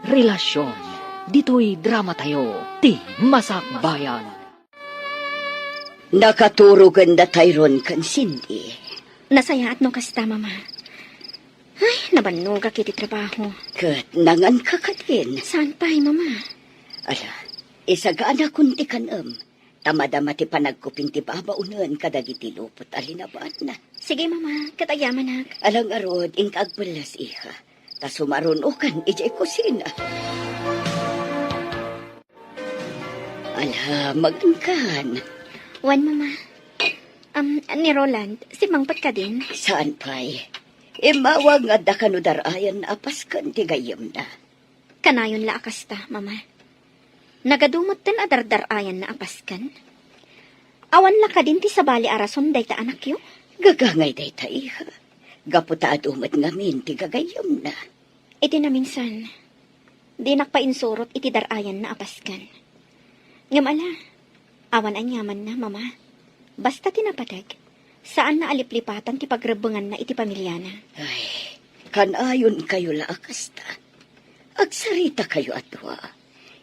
relasyon. Dito'y drama tayo, ti Masakbayan. Nakaturugan na Tyrone kan Cindy. Nasaya at no kasta, mama. Ay, nabanog kiti trabaho. Kat nangan ka ka din. Saan pa'y, mama? Ala, isagaan akong ti kanam. Tamadama ti panagkuping ti babaunan kadagiti lupot alinabaat na. Sige, mama. Katagyaman ak. Alang arod, ingkagbalas iha. Ta sumarunukan, ijay kusina. Ala, magangkan. Wan, mama. Ni Roland, si Mangpat ka din? Saan pa'y? Imawag nga da kanudarayan na apaskan ti gayam na. Kanayon la akasta, mama. Nagadumot din adardarayan na apaskan. Awan la ka din ti sabali arason day ta anak yo? Gagangay day ta iha. Gaputa adumat ngamin ti gagayam na. Iti na minsan, di nakpainsurot iti darayan na apaskan. Ngamala, awan anyaman na, mama. Basta tinapadag, saan na aliplipatan ti pagrebengan na iti pamilyana? Ay, kanayon kayo la akasta. Agsarita kayo atwa.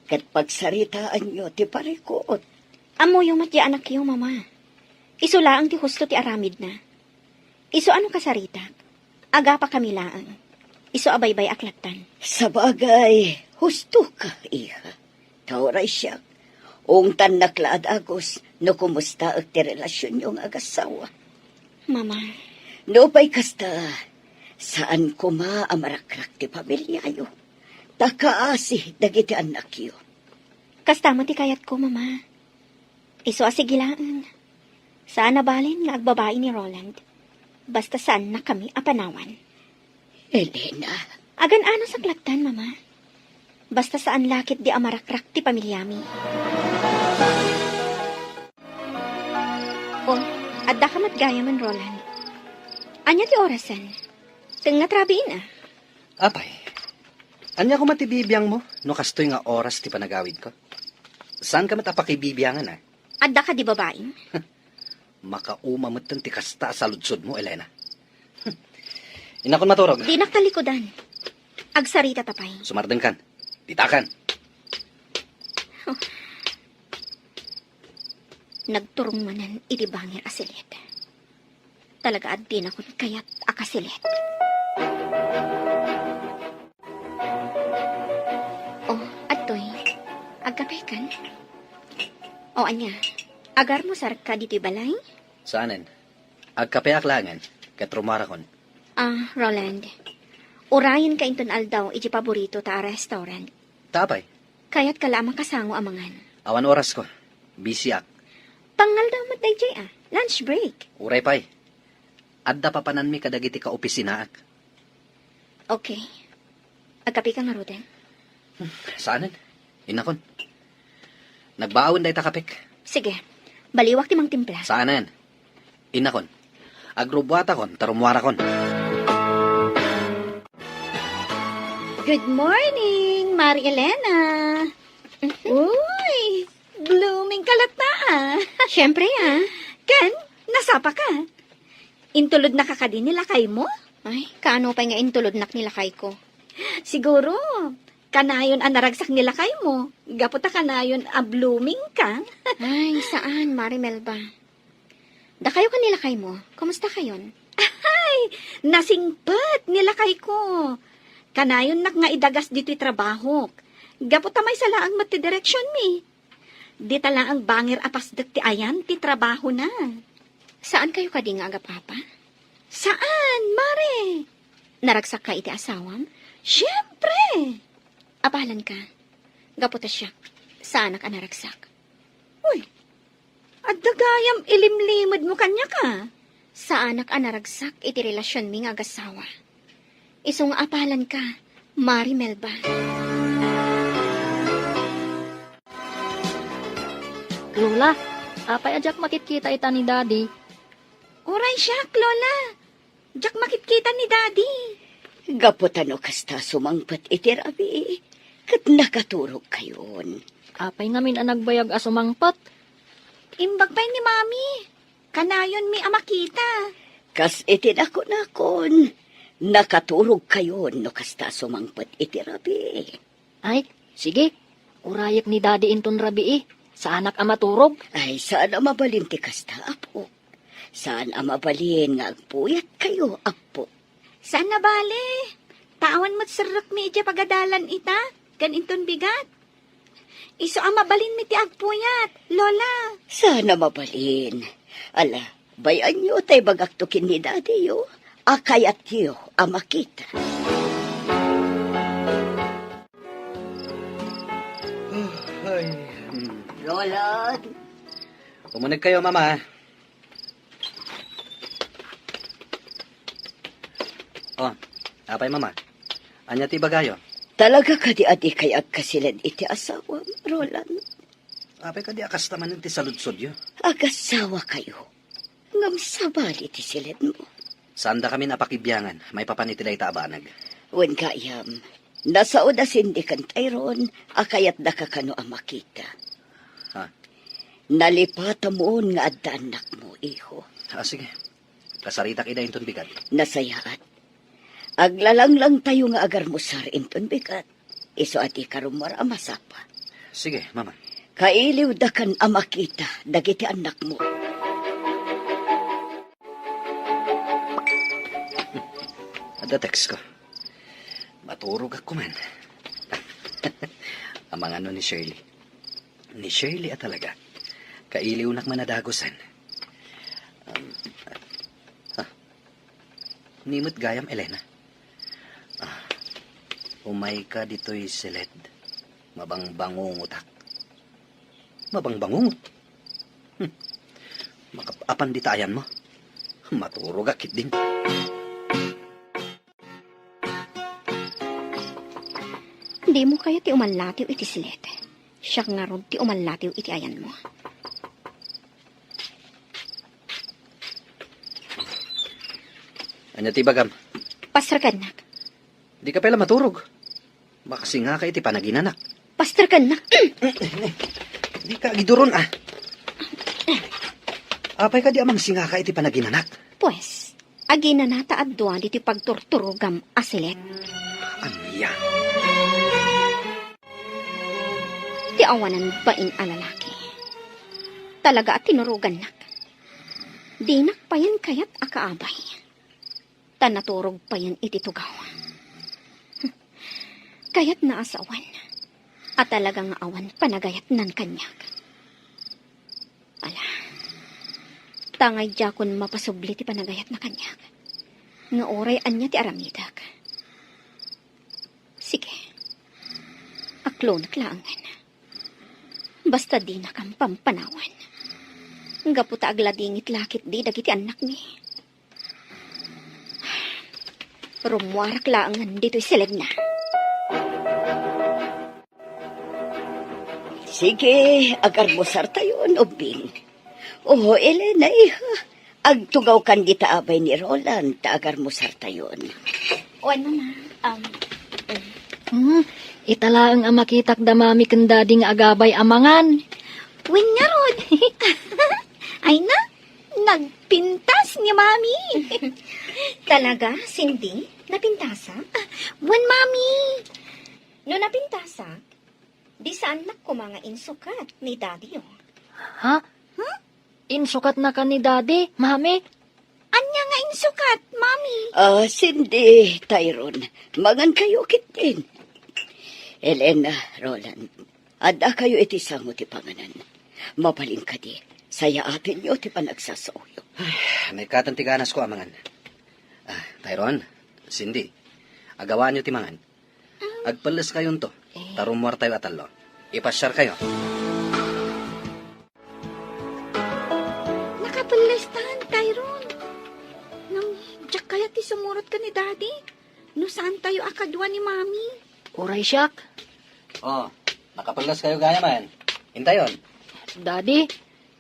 Kat pagsaritaan nyo ti parikot. Amo yung matya anak yo, mama. Iso laang ti husto ti aramid na. Iso ano kasarita? Aga pa kami laang. Iso abaybay aklatan. Sa bagay, husto ka, iha. Tauray siya. Ungtan naklaad agos, no kumusta ang ti relasyon yung agasawa. Mama. No pa'y kasta, saan kuma amarakrak ti pamilyayo. Takaasi, dagiti anak yo. Kasta mo ti kayat ko, mama. Iso asigilaan. Saan nabalin nga agbabae ni Roland? Basta saan na kami apanawan. Elena. Agan-ano sa klatan, mama. Basta saan lakit di amarakrak ti pamilyami. Oh, adda ka matgaya man, Roland. Anya ti orasan? Teng natrabiin ah. Apay, anya ko matibibiyang mo, no kastoy nga oras ti panagawid ko? Saan ka matapakibibiyangan ah? Adda ka di babaeng? Makaumamot ti kasta sa lutsod mo, Elena. Inakon maturog. Di naktalikodan. Agsarita tapay. Sumardeng kan. Ditakan. Nagturong manan iti bangir asilit. Talaga at din ako kayat akasilit. Oh, atoy. Agkapay kan? O anya, agar mo sarka dito balay? Saanen? Agkape aklangan. Katrumarakon. Roland. Urayan ka inton aldaw iti paborito ta restaurant. Tapay. Kaya't kalamang kasango amangan. Awan oras ko. Busy ak. Pangal daw matay jay lunch break. Uray pay. Adda papanan mi kadagiti ka opisina ak. Okay. Agkapi ka nga, Roden. Saanen? Inakon. Nagbaawin day takapik. Sige. Baliwak ti mang timpla. Saanen? Inakon. Agrubwata kon, tarumwara kon. Good morning, Mari Elena. Uy, blooming kalata ah. Siyempre, Ken, nasapa ka. Intulod na kakadin nila kay mo? Ay, kaano pa nga intulod nak nila kay ko. Siguro, kanayon ang naragsak nila kay mo. Gaputa kanayon a blooming ka. Ay, saan, Marimel ba? Da kayo kanila kay mo. Kumusta kayon? Ay, nasingpat nila kay ko. Kanayon nak nga idagas dito'y trabaho. Gaputa may salaang mati-direksyon mi. Di tala ang bangir apasdak ti ayan, ti trabaho na. Saan kayo kading aga, Papa? Saan, Mare? Naragsak ka iti asawam? Siyempre. Apalan ka. Gaputa siya. Saan ka naragsak? Uy, at dagayam ilimlimod mo kanya ka. Saan ka naragsak iti relasyon mi nga agasawa? Isong apalan ka, Marimel ba? Lola, apay ajak makikita ita ni Daddy. Oray siya, Lola. Diyak makikita ni Daddy. Gaputano kasta sumangpat itirabi. Kat nakaturog kayon. Apay ngamin ang nagbayag asumangpat. Imbag pa ni Mami. Kanayon mi amakita. Kas itinakon-akon. Nakaturog kayon no kasta sumangpat itirabi. Ay, sige. Urayak ni Daddy inton rabi sa anak ang maturog. Ay, saan ang mabalin ti kasta, apo? Saan ang mabalin nga agpuyat kayo, apo? Saan na bale? Tawan mo't sarap medya pagadalan ita. Ganinton bigat. Iso ang mabalin mi ti agpuyat, Lola. Sana mabalin. Ala, bayan nyo tay bagaktukin ni daddy yo. Akayat yo ang makita. Ay, Roland, umunag kayo, Mama. Oh, apay, Mama. Anya ti bagayo? talaga ka di adi kay agkasilad iti asawa, Roland. Apay ka di akas naman ti saludsod yo. Agasawa kayo. Ngam sabali ti silid mo. Saan da kami napakibyangan? May papanitilay taabanag. Wen kayam, nasa odasin di kan tayron, akayat da ka kano ang makita. Ha? Nalipata mo nga adda anak mo, iho. Ah, sige. Kasarita kida inton bigat. Nasayaat. Aglalang lang tayo nga agar musar inton bigat. Iso ati karumar amasapa. Sige, Mama. Kailiw da kan amakita, dagiti anak mo. Ada text ko. Maturog ako man. Amang ano ni Shirley. Ni Shirley talaga. Kailiw nak manadagosan. Nimot gayam, Elena. Umay ka dito'y silid. Mabangbangungutak. Mabangbangungot? Makapapan di tayan mo. Maturog akit din. Hindi mo kaya ti umanlatiw iti silet. Siya nga ron ti umanlatiw iti ayan mo. Anya ti bagam? Pastor kanak. Di ka pala maturog. Makasi nga ka iti panaginanak. Pastor kanak. Di ka giduron ah. Apay ka di amang singa ka iti panaginanak. Pues, agi na nata adwa diti pagturturugam asilet. Anya? Ti awanan bain alalaki. Talaga at tinurugan nak. Dinak pa yan kayat akaabay. Tanaturog pa yan iti tugaw. Kayat na asawan. At talagang awan panagayat nan kanyag. Ala, tangay jakon mapasubli ti panagayat na kanyag. Nga oray anya ti aramidak. Sige, aklo naklaangan. Basta di na kang pampanawan. Gaputa agladingit lakit di dagiti anak ni. Rumwarak laangan dito'y silid na. Sige, agar musar tayo, ubing. Oh, Elena, iha. Agtugaw kan di taabay ni Roland, agar musar tayo. O ano na, Italaang ang makitak da mami ken Daddy nga agabay amangan. Win nga rod. Ay na, nagpintas ni Mami. talaga, Cindy, napintasa? Wan, Mami. No napintasa, di saan na ko mga insukat ni Daddy yun. Ha? Insukat na ka ni Daddy, mami. Anya nga insukat, Mami. Cindy, Tyron, mangan kayo kitin. Elena, Roland, ada kayo iti sango ti panganan. Mapaling ka di, saya atin nyo ti panagsasauyo. May katantiganas ko amangan. Tyron, Cindy, agawaan nyo ti mangan. Agpalas kayon to. Tarumwar tayo atalo. Ipasyar kayo. Nakapalistan, Tyron. Nang diyak kaya ti sumurot ka ni Daddy. No saan tayo akadwa ni Mami? Uray siyak. Oh, nakapalas kayo gaya man. Hintayon. Daddy,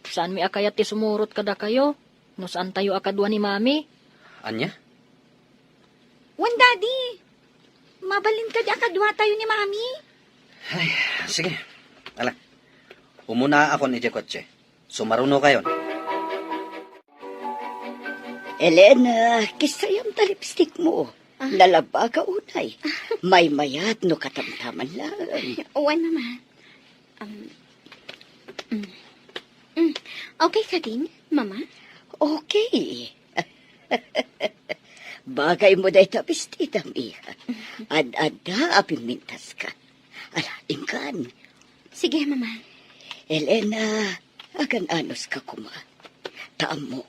saan mi akayat ti sumurot kada kayo? No saan tayo akadwa ni mami? Anya? Wan, Daddy. Mabalin ka di akadwa tayo ni Mami. Ay, sige. Ala. Umuna ako ni Jekotche. Sumaruno kayo. Elena, kisayam ta lipstick mo. Lalaba ka unay. May mayat no katamtaman lang. Uwan, mama. Okay ka din, mama? Okay. Bagay mo dahi tapistita, Miha. Ad-ada apimintas ka. Ala, ingkan. Sige, mama. Elena, agan anos ka kuma. Taam mo,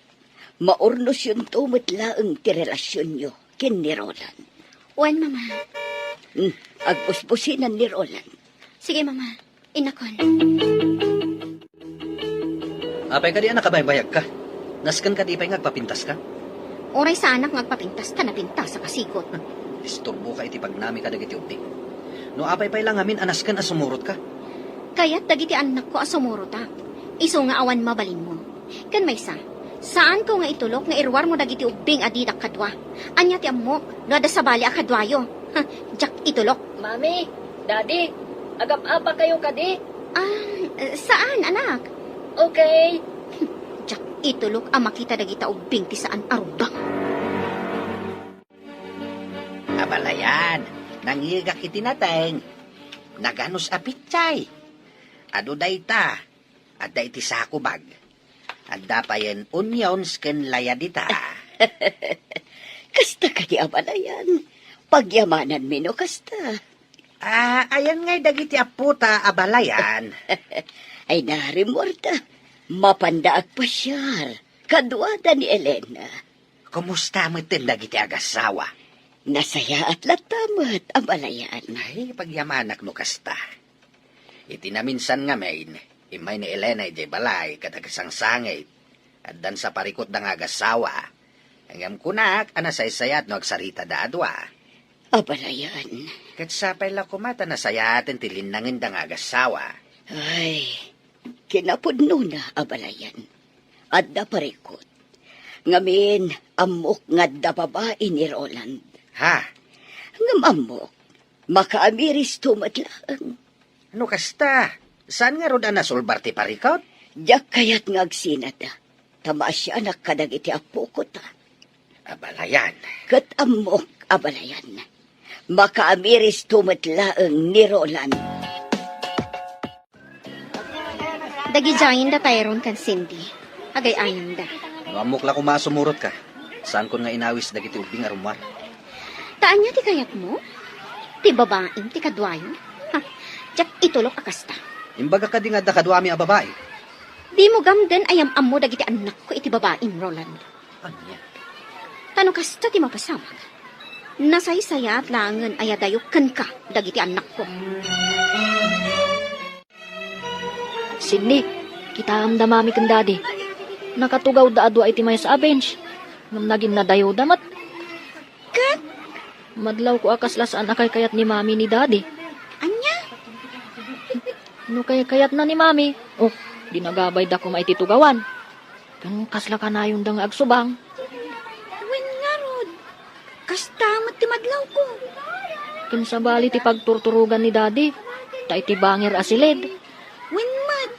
maurnos yung tumitlaang ti relasyon nyo kin ni Roland. Uwan, mama. Agpuspusinan ni Roland. Sige, mama. Inakon. Apay ka di anak kabaybayag ka. Naskan ka di pa'y ngagpapintas ka. Oray sa anak ngagpapintas ka na pintas sa kasigot. Isturbo ka iti pagnami ka dagiti ubing. No apay pa'y lang amin anaskan asumurot ka. Kaya't dagiti anak ko asumuro ta. Iso nga awan mabalin mo. Kan may sa. Saan ko nga itulok nga irwar mo dagiti ubing adidak kadwa. Anya ti amok, no ada sabali akadwayo. Jak itulok. Mami, Daddy, agap-apa kayo kadi? Saan, anak? Okay. Jak itulok ang makita dagita ubing ti saan arubang. Abalayan, nangigak itinateng. Naganos apitsay. Ado dayta, adda iti sakubag. Adda pa yan onions ken layadita. Kasta ka di abalayan. Pagyamanan mino kasta. Ayan ngay dagiti aputa abalayan. Ay narimorta. Mapandaag pasyar. Kadwada ni Elena. Kumusta mo tin dagiti agasawa? Nasaya at latamat abalayan. Ay, pagyamanak no kasta. Itinaminsan nga main, imay ni Elena ijay balay kadagasang sangit. At dan sa parikot ng agasawa. Hanggang kunak, anasaysayat no agsarita da adwa. Abalayan. Kat sapay la kumata na sayatin tilinangin dang agasawa. Ay, kinapudno na abalayan. Adda parikot. Ngamin, amok nga da babae ni Roland. Ha? Ngam amok, makaamiris tumatlang. Ano kasta? Saan nga roda nasulbar ti parikot? Diyak kaya't ngagsinada. Tama siya nakadag iti apo ko ta. Abalayan. Kat amok abalayan. Makaamiris tumatlaang ni Roland. Dagijayin da tayron kan Cindy. Agay ayon da. No amok la kumasumurot ka. Saan ko nga inawis dagiti ubing arumar. Taan niya ti kayat mo? Ti babaeng ti kadwayo? Jak itulok akasta. Imbaga ka di nga da kadwami a babae. Di mo gamden ayam amo dagiti anak ko iti babaeng Roland. Anya? Tano kasta ti mapasamag. Nasaysaya at langan ayadayukan ka dagiti anak ko. Sidney, kita amda mami kan Daddy. Nakatugaw da adwa iti may sa bench. Ngam naging nadayo damat. Kat? Madlaw ko akas lasaan akay kayat ni mami ni Daddy. Anya? No kayat na ni mami. Oh, dinagabay da ko maititugawan. Kan kasla ka na yung dang agsubang. Wen nga rod. Kastamat ti madlaw ko. Kan sabali ti pagturturugan ni Daddy. Ta iti bangir asilid. Wen mat.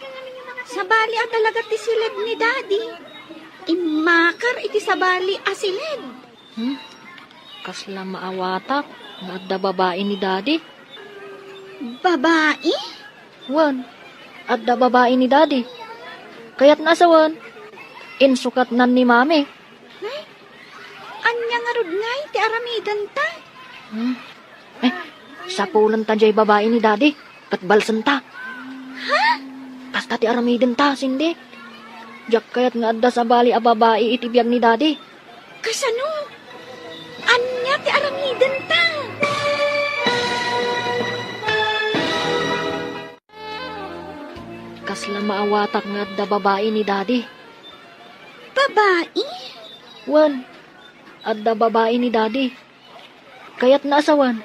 Sabali at talaga ti silid ni Daddy. Imakar iti sabali asilid. Kasla maawatak. Nga adda babae ni Daddy. Babae? Wan, adda babae ni Daddy. Kayat nasa wan. Insukat nan ni mami. Anya nga rod ngay ti aramidan ta. Sapulan ta jay babae ni Daddy. Katbalsan ta. Ha? Kasta ti aramiden ta, Cindy. Jak kayat nga adda sa bali a babae itibiyag ni Daddy. Kasano? Anya ti aramidan ta. Kasla maawatak nga adda babae ni Daddy. Babae? Wan, adda babae ni Daddy. Kayat naasawan.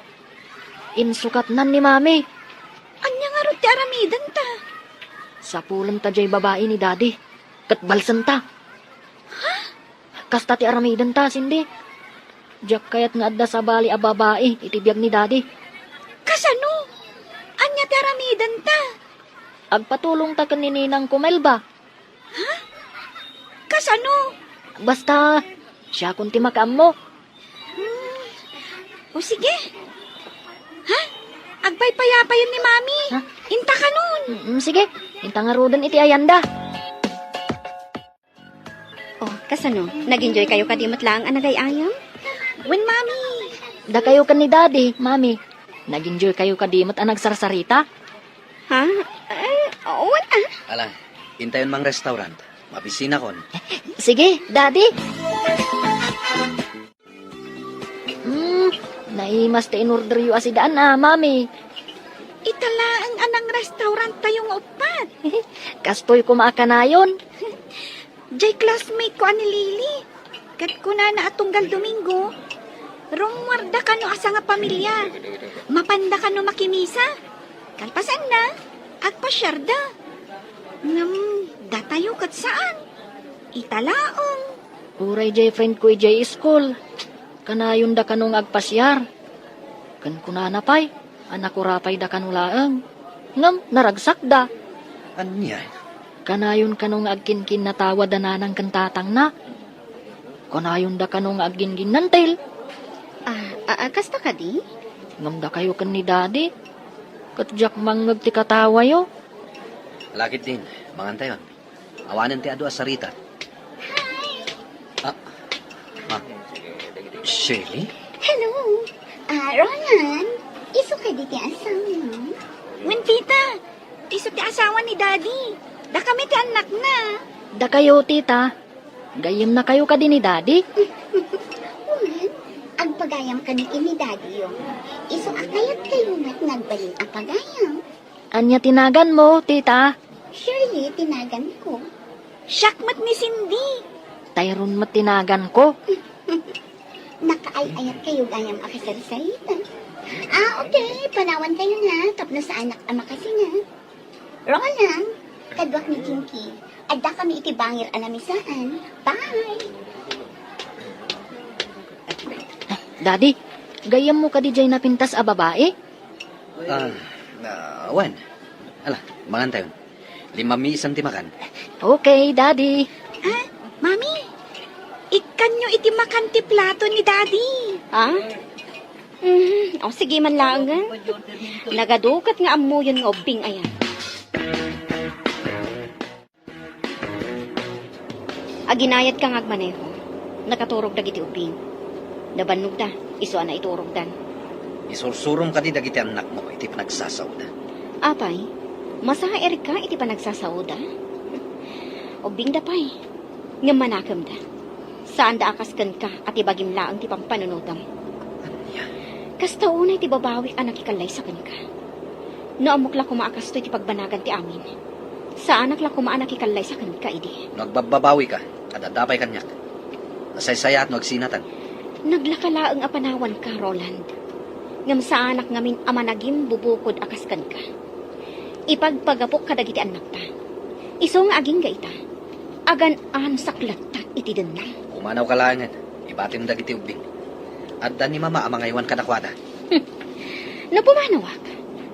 Insukat nan ni mami. Anya nga rod ti aramidan ta. Sapulan ta jay babae ni Daddy. Katbalsan ta. Ha? Kasta ti aramidan ta, Cindy. Jak kayat nga adda sa bali a babae itibiyag ni Daddy. Kasano? Anya ti aramidan ta. Agpatulong ta kanininang kumelba. Kasano? Basta, siya kunti makaam mo. O sige. Ha? Agbay payapayon ni Mami. Ha? Inta ka nun. Sige, inta nga rodan iti ayanda. Oh, kasano? Nag-enjoy kayo kadimot lang ang nagay-ayam? When Mami. Da kayo kan ni Daddy, Mami. Nag-enjoy kayo kadimot ang nagsarsarita? Ha? Wala. Alang, intayon mang restaurant. Mabisina kon. Sige, Daddy. Naimas ta in-order yu asidaan Mami. Itala ang anang restaurant tayong upat. Kastoy kumaakanayon. Jay classmate ko ani Lily. Kat ko na atunggal Domingo. Rongwarda ka no asa nga pamilya. Mapanda ka no makimisa. Kalpasan na. Agpasyarda. Datayo kat saan? Italaong. Uray jay friend ko jay school. Kanayon da kanong agpasyar. Kan kunana pay. Anak ko rapay da kanulaang. Ngam, naragsak da. Anya? Kanayon kanong agkinkin na tawa da nanang kantatang na. Kanayon da kanong agingin nantil. Kasta ka di? Ngam da kayo kan ni Daddy. Katjak mangag ti katawa yo. Lakit din, mangantayon. Awanan ti adu asarita. Shirley? Hello. Roland. Iso ka di ti asawa mo? When tita, iso ti asawa ni Daddy. Da kami ti anak na. Da kayo, tita. Gayem na kayo ka din ni Daddy. Ang pagayam ka ni Daddy yung iso akayat kayo na't nagbalin ang pagayam. Anya tinagan mo, tita. Surely, tinagan ko. Syakmat ni Cindy. Tayron mo tinagan ko. Nakaay-ayat kayo gayam akasarisarita. Okay. Panawan kayo na. Tapno sa anak ama kasi nga. Roland, kadwak ni Kinky. Adda kami itibangir anamisaan. Bye! Daddy, gayem mo ka di jay napintas a babae? Wan. Ala, mangantayon. 5 isang timakan. Okay, Daddy. Ha? Mami, ikan nyo iti makanti plato ni Daddy. Ha? Sige man lang. Nagadukat nga amo yun nga ubing ayan. Aginayat ka nga agmaneho. Nakaturog dagiti ubing. Nabanog da, iso na iturog dan. Isursurom ka di dagiti anak mo, iti panagsasaw na. Apay, masaher ka iti panagsasawda. Ubing da pay, nga manakam da. Saan da akaskan ka at ibagim laang ti pampanunodam. Anya? Kasta una iti babawi anak ikalay sa kanka. No amok la kumaakas to iti pagbanagan ti amin. Saan anak la kumaanak ikalay sa kanka idi. Nagbababawi ka, adadapay kanyak. Nasaysaya at nagsinatan. Naglakalaang apanawan ka, Roland. Ngam sa anak ngamin amanagim bubukod akaskan ka. Ipagpagapok ka dagiti anak ta. Iso nga aging gaita. Agan-an saklat ta iti den na. Umanaw ka langan, ibatim dagiti ubing. Adda ni mama amangaywan ka nakwada. No pumanawak.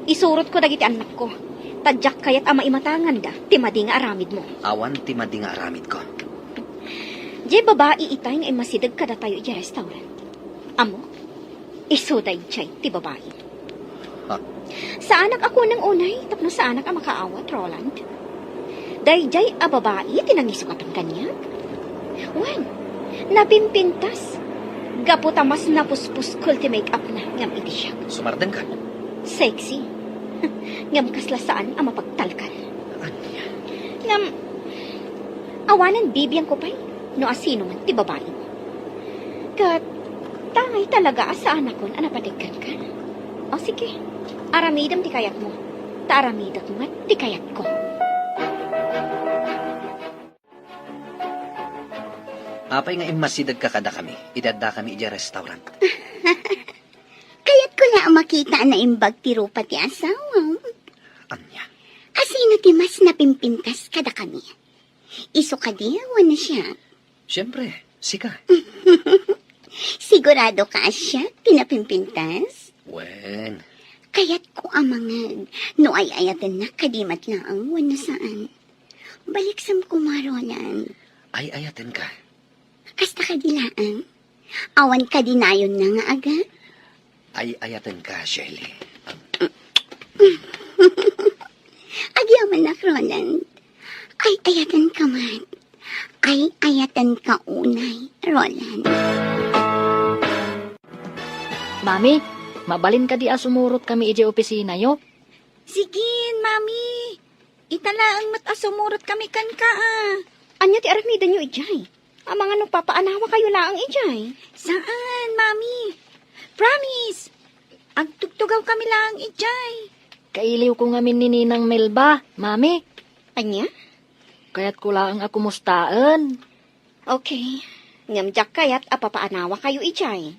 Isurot ko dagiti anak ko. Tadyak kayat ama imatangan da. Timadi nga aramid mo. Awan ti madi nga aramid ko. Di babae itay nga imasidag kada tayo iti restaurant. Amo, isuday chay ti babae. Ha? Sa anak ako ng unay, tapno sa anak ang makaawat, Roland. Dayjay a babae, tinangisukatan kanya. Wen, napimpintas. Gaputa mas napuspus kulti make-up na, ngam iti siya. Sumardan ka. Sexy. Ngam kaslasaan ang mapagtalkan. Anya? Ngam, awanan bibiyang ko pa'y. No asino man, ti babae. Kat, tangay talaga sa anak ko na napatigkan ka. O sige, aramidam ti kayat mo. Taaramidak mo ti kayat ko. Apay nga imasidag ka kada kami, idadda kami iti restaurant. Kayat ko na makita na imbag tiro pati asawa. Anya? Asino ti mas napimpintas kada kami. Iso ka di, na siya. Siyempre, sika. Sigurado ka siya, pinapimpintas? Wen, Kayat ko amangag, no ay ayatan na kadimat lang ang wala saan. Baliksam kumarolan. ay ayaten ka. Kasta ka dilaan. Awan ka dinayon na nga aga. Ay ayatan ka, Shelly. Agyaman na, Roland. Ay, ayatan ka man. Ay, ayatan ka unay, Roland. Mami, mabalin ka di sumurot kami ije opisina yo. Sige, mami. Itala ang matasumurot kami kan ka Anya ti aramida nyo ijay. Ang mga nagpapaanawa kayo laang ijay. Saan, mami? Promise. Agtugtugaw kami lang ijay. Kailiw ko ngamin ni Ninang Melba, mami. Anya? Kaya't ko lang ako mustaan. Okay. Ngamjak kayat apapaanawa kayo ijay.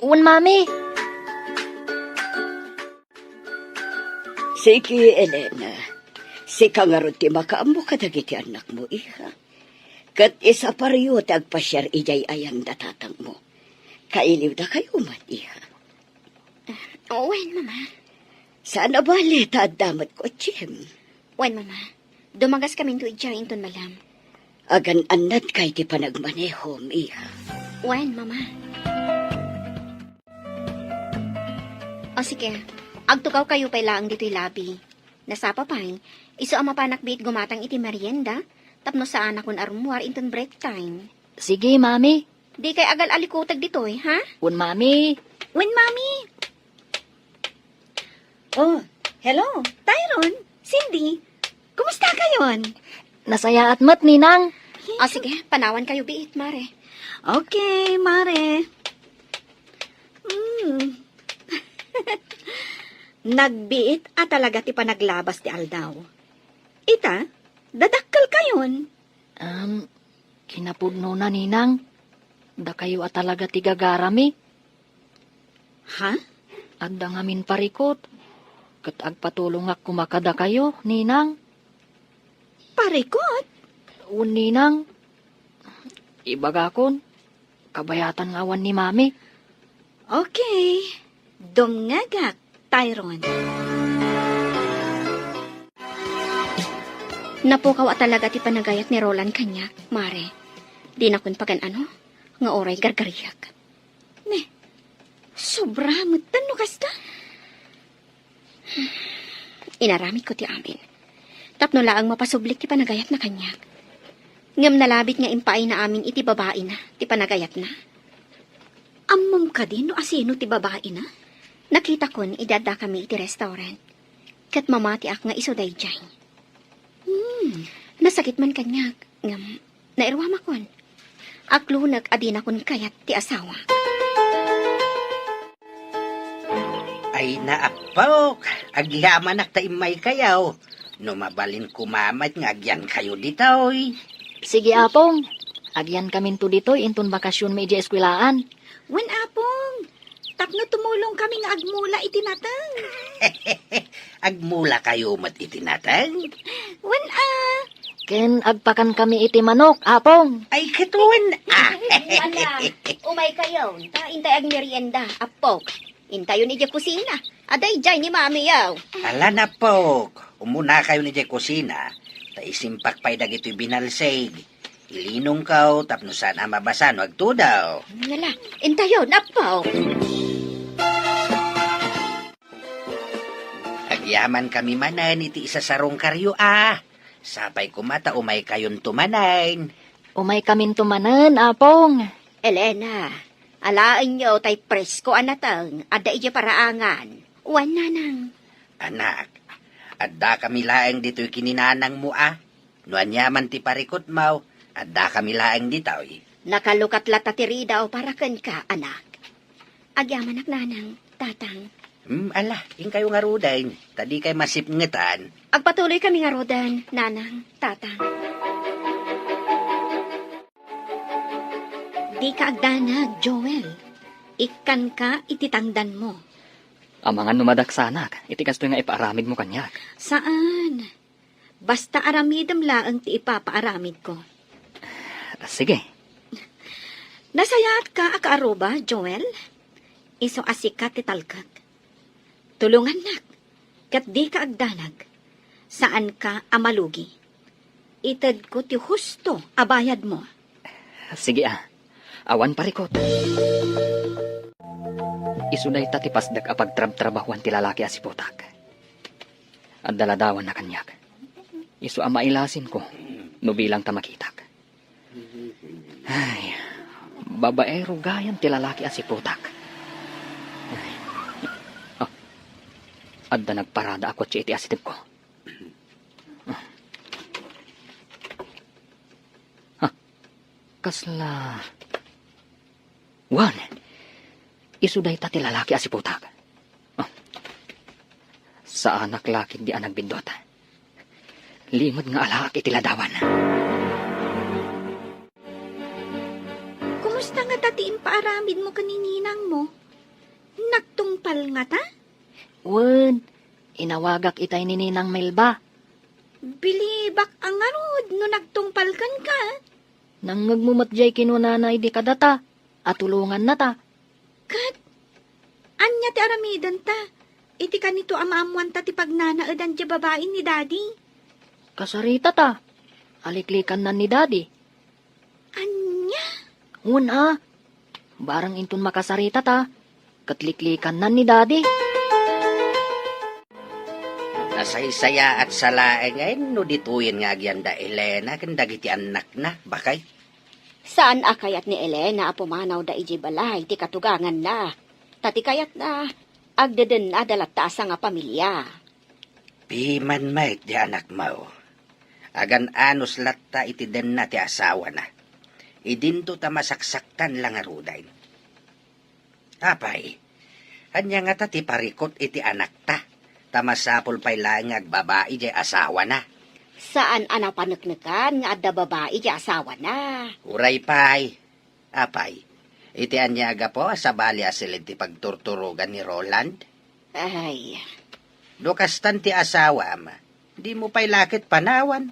Un, mami. Sige, Elena. Sika nga ron ti makaambo ka dagiti anak mo, iha. Kat isa pariyo tagpasyar ijay ayang datatang mo. Kailiw na kayo man, iha. Wen, mama. Saan na bali damat ko, Jim? Wen, mama. Dumagas kami to ijay inton malam. Agan anat kay ti panagmaneho, iha. Wen, mama. O sige, agtukaw kayo pay laang dito'y labi. Nasapa pa'y, iso ang mapanakbit gumatang iti merienda, tapno sa anak kun arumwar inton break time. Sige, mami. Di kay agal alikutag dito'y, ha? Un, mami. When, mami? Oh, hello. Tyron, Cindy. Kumusta kayon? Nasaya at mat, Ninang. O sige, panawan kayo biit, mare. Okay, mare. Nagbiit talaga ti panaglabas ti Aldaw. Ita, dadakkel kayon. Kinapudno na, Ninang. Da kayo talaga tigagarami. Ha? Adda ngamin parikot. Kat agpatulong ak kumakada kayo, Ninang. Parikot? Un, Ninang. Ibagakon. Kabayatan nga awan ni Mami. Okay. Dumngagak, Tyron. Napukaw talaga ti panagayat ni Roland kanya, mare. Di na kun pagan ano, nga oray gargariyak. Sobra mo tano kasta. Inaramid ko ti amin. Tapno laang mapasublik ti panagayat na kanya. Ngam nalabit nga impay na amin iti babae na, ti panagayat na. Ammam ka din no asino ti babae na? Nakita kon idada kami iti restaurant. Kat mamati ak nga iso dayjay. Nasakit man kanya, ngam nairwama kon. Aklunag adina kon kayat ti asawa. Ay naapok, agyaman ak taimay kayaw. No mabalin kumamat nga agyan kayo ditoy. Sige, Apong. Agyan kamin to dito, inton bakasyon may eskwelaan. Wen apong, tapno tumulong kami nga agmula itinatang. Agmula kayo mat itinatang. Wen Ken agpakan kami iti manok, Apong. Ay katuan. Ala, umay kayo. Intay ag merienda, apok. Intayon ni kusina. Aday jay ni mami yaw. Ala na po. Umuna kayo ni Jay kusina. Ta isimpak pa'y dagito'y binalsig. Ilinong kaw, tapno sana mabasan, wag tudaw. Ngala, intayon, apok. Agyaman kami manan, iti isa sarong karyo Sapay kumata, umay kayon tumanain. Umay kamin tumanan, Apong. Elena, alaan nyo tay presko anatang, ada ija paraangan. Wan nanang. Anak, adda kami laeng dito'y kininanang mo Nuan yaman ti parikot mau, adda kami laeng dito'y. Nakalukat latatiri daw para ken ka, anak. Agyaman ak nanang, tatang. Ala, yung kayo nga rudain, tadi kay masipngetan. Agpatuloy kami nga rodan, nanang, tatang. Di ka agdanag, Joel. Ikan ka ititangdan mo. Ang mga numadaksanak, itikas to nga ipaaramid mo kanyak. Saan? Basta aramidam lang ti ipapaaramid ko. Sige. Nasayat ka akaaruba, Joel? Iso asikat ti talkag. Tulungan nak, kat di ka agdanag. Saan ka amalugi? Itad ko ti husto abayad mo. Sige Awan parikot. Isunay ta ti pasdag a pagtrab-trabahuan ti lalaki a si Putak. At daladawan na kanyak. Isu ang mailasin ko, no bilang ta makitak. Ay, babaero gayam ti lalaki a si Putak. Ay. Oh, adda nagparada ako ti iti asitib ko. Kasla... Wan, isuday ta ti lalaki a si Putak. Oh. Sa anak laki di anak bindot. Limod nga alak iti ladawan. Kumusta nga tatiin paaramid mo kanininang mo? Nagtungpal nga ta? Wen, inawagak itay ni Ninang Melba. Bilibak ang arod no nagtungpal kan ka. Nang ngagmumatjay kinunanay di kadata, at tulungan na ta. Kat, anya ti aramidan ta. Iti kanito amaamuan ta ti pagnanaadan ti babae ni daddy. Kasarita ta. Aliklikan na ni daddy. Anya? Una, barang intun makasarita ta. Katliklikan na ni daddy. Nasaysaya at salaeng ay no dituyin nga agyanda Elena kanda giti anak na bakay. Saan akayat ni Elena apumanaw da iji balay ti katugangan na. Tati kayat na agdeden na dalatasa nga pamilya. Piman mait di anak mo. Agan anos latta iti den na ti asawa na. Idinto ta masaksaktan lang aruday. Apay, anya nga ta ti parikot iti anak ta. Tamasapol pa'y lang agbabae di asawa na. Saan anapaneknekan nga adda babae di asawa na. Uray pa'y. Apay, iti anya aga po sa bali asilid ti pagturturugan ni Roland. Ay, Dokastan ti asawa ma. Di mo pa'y lakit panawan.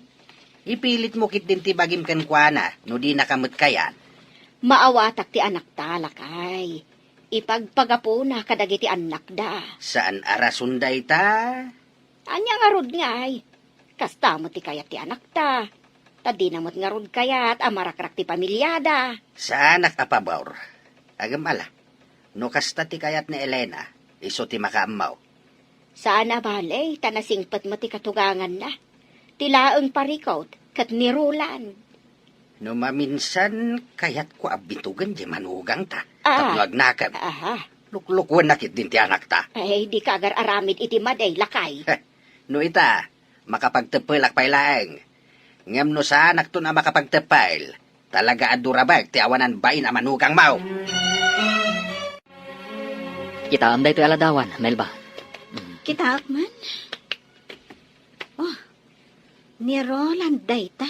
Ipilit mo kit din ti bagim kenkwana no di nakamot kayan. maawatak ti anak talakay. Ipagpagapuna kadagiti anak da. Saan arasunday ta? Anya nga rod nga ay. Kasta mo ti kayat ti anak ta. Tadi namot nga rod kayat amarakrak ti pamilyada. Sa anak apabor. Agam ala. No kasta ti kayat ni Elena, iso ti makaamaw. Sana balay, tanasingpat mo ti katugangan na. Tilaang parikot, kat nirulan. No maminsan, kayat ko abitugan di manugang ta. Ah. Tapno agnakan. Aha, Luklukwan nakit din ti anak ta. ay di kagar aramid iti maday lakay. No ita, makapagtepel akpay laeng. Ngam no sa anak to na makapagtepel, talaga adurabag ti awanan bain a manugang mau. Kita anday to aladawan, Melba. Kita man. Oh, ni Roland dayta.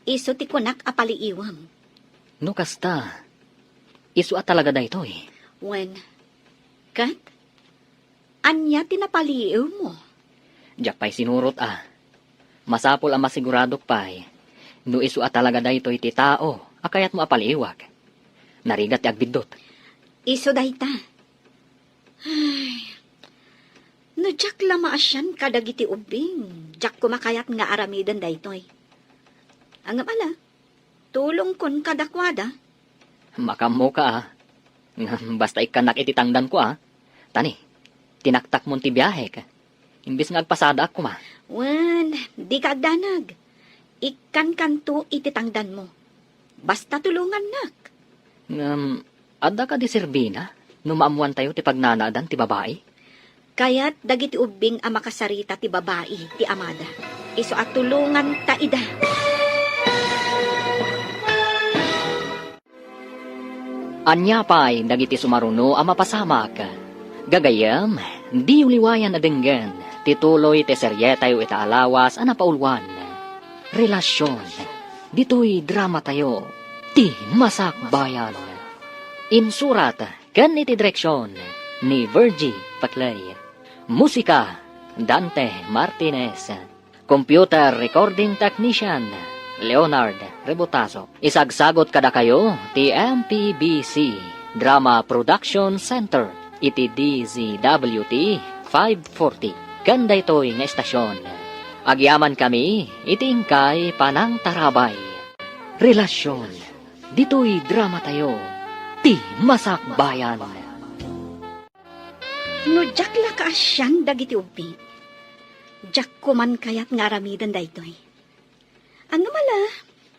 Iso ti kunak apaliiwam. No kasta, isu at talaga da ito eh. When, kat, anya tinapaliiw mo. Diyak pa'y sinurot Masapol ang masiguradok pa'y. No isu at talaga da ito iti tao, akayat mo apaliiwag. Narigat ti agbidot. Iso dayta. Ay, no jak lama asyan kadagiti ubing. Jak kumakayat nga aramidan daytoy. Ang ala, tulong kon kadakwada. Makamo ka Basta ikanak iti tangdan ko Tani, tinaktak mo ti biyahe ka. Imbis nga agpasada ako ma. Wen, di ka agdanag. Ikan kanto iti tangdan mo. Basta tulungan nak. Adda ka di serbina? Numaamuan tayo ti pagnanaadan ti babae? Kaya't dagiti ubing ang makasarita ti babae, ti amada. Iso at tulungan ta ida. Anya pa'y dagiti sumaruno ang mapasamak. Gagayam, di uliwayan na denggan. Tituloy ti serye tayo itaalawas ang napaulwan. Relasyon. Dito'y drama tayo. Ti masakbayan. Insurat, kan iti direksyon ni Virgie Paclay. Musika, Dante Martinez. Computer recording technician, Leonard Rebotazo. Isagsagot kada kayo, ti MPBC Drama Production Center, iti DZWT 540. Ganda ito'y nga estasyon. Agyaman kami, itingkay panang tarabay. Relasyon. Dito'y drama tayo, ti Masakbayan. No, jak la ka asyan dagiti ubing. Jak ko man kayat nga aramidan daytoy. Ano mala,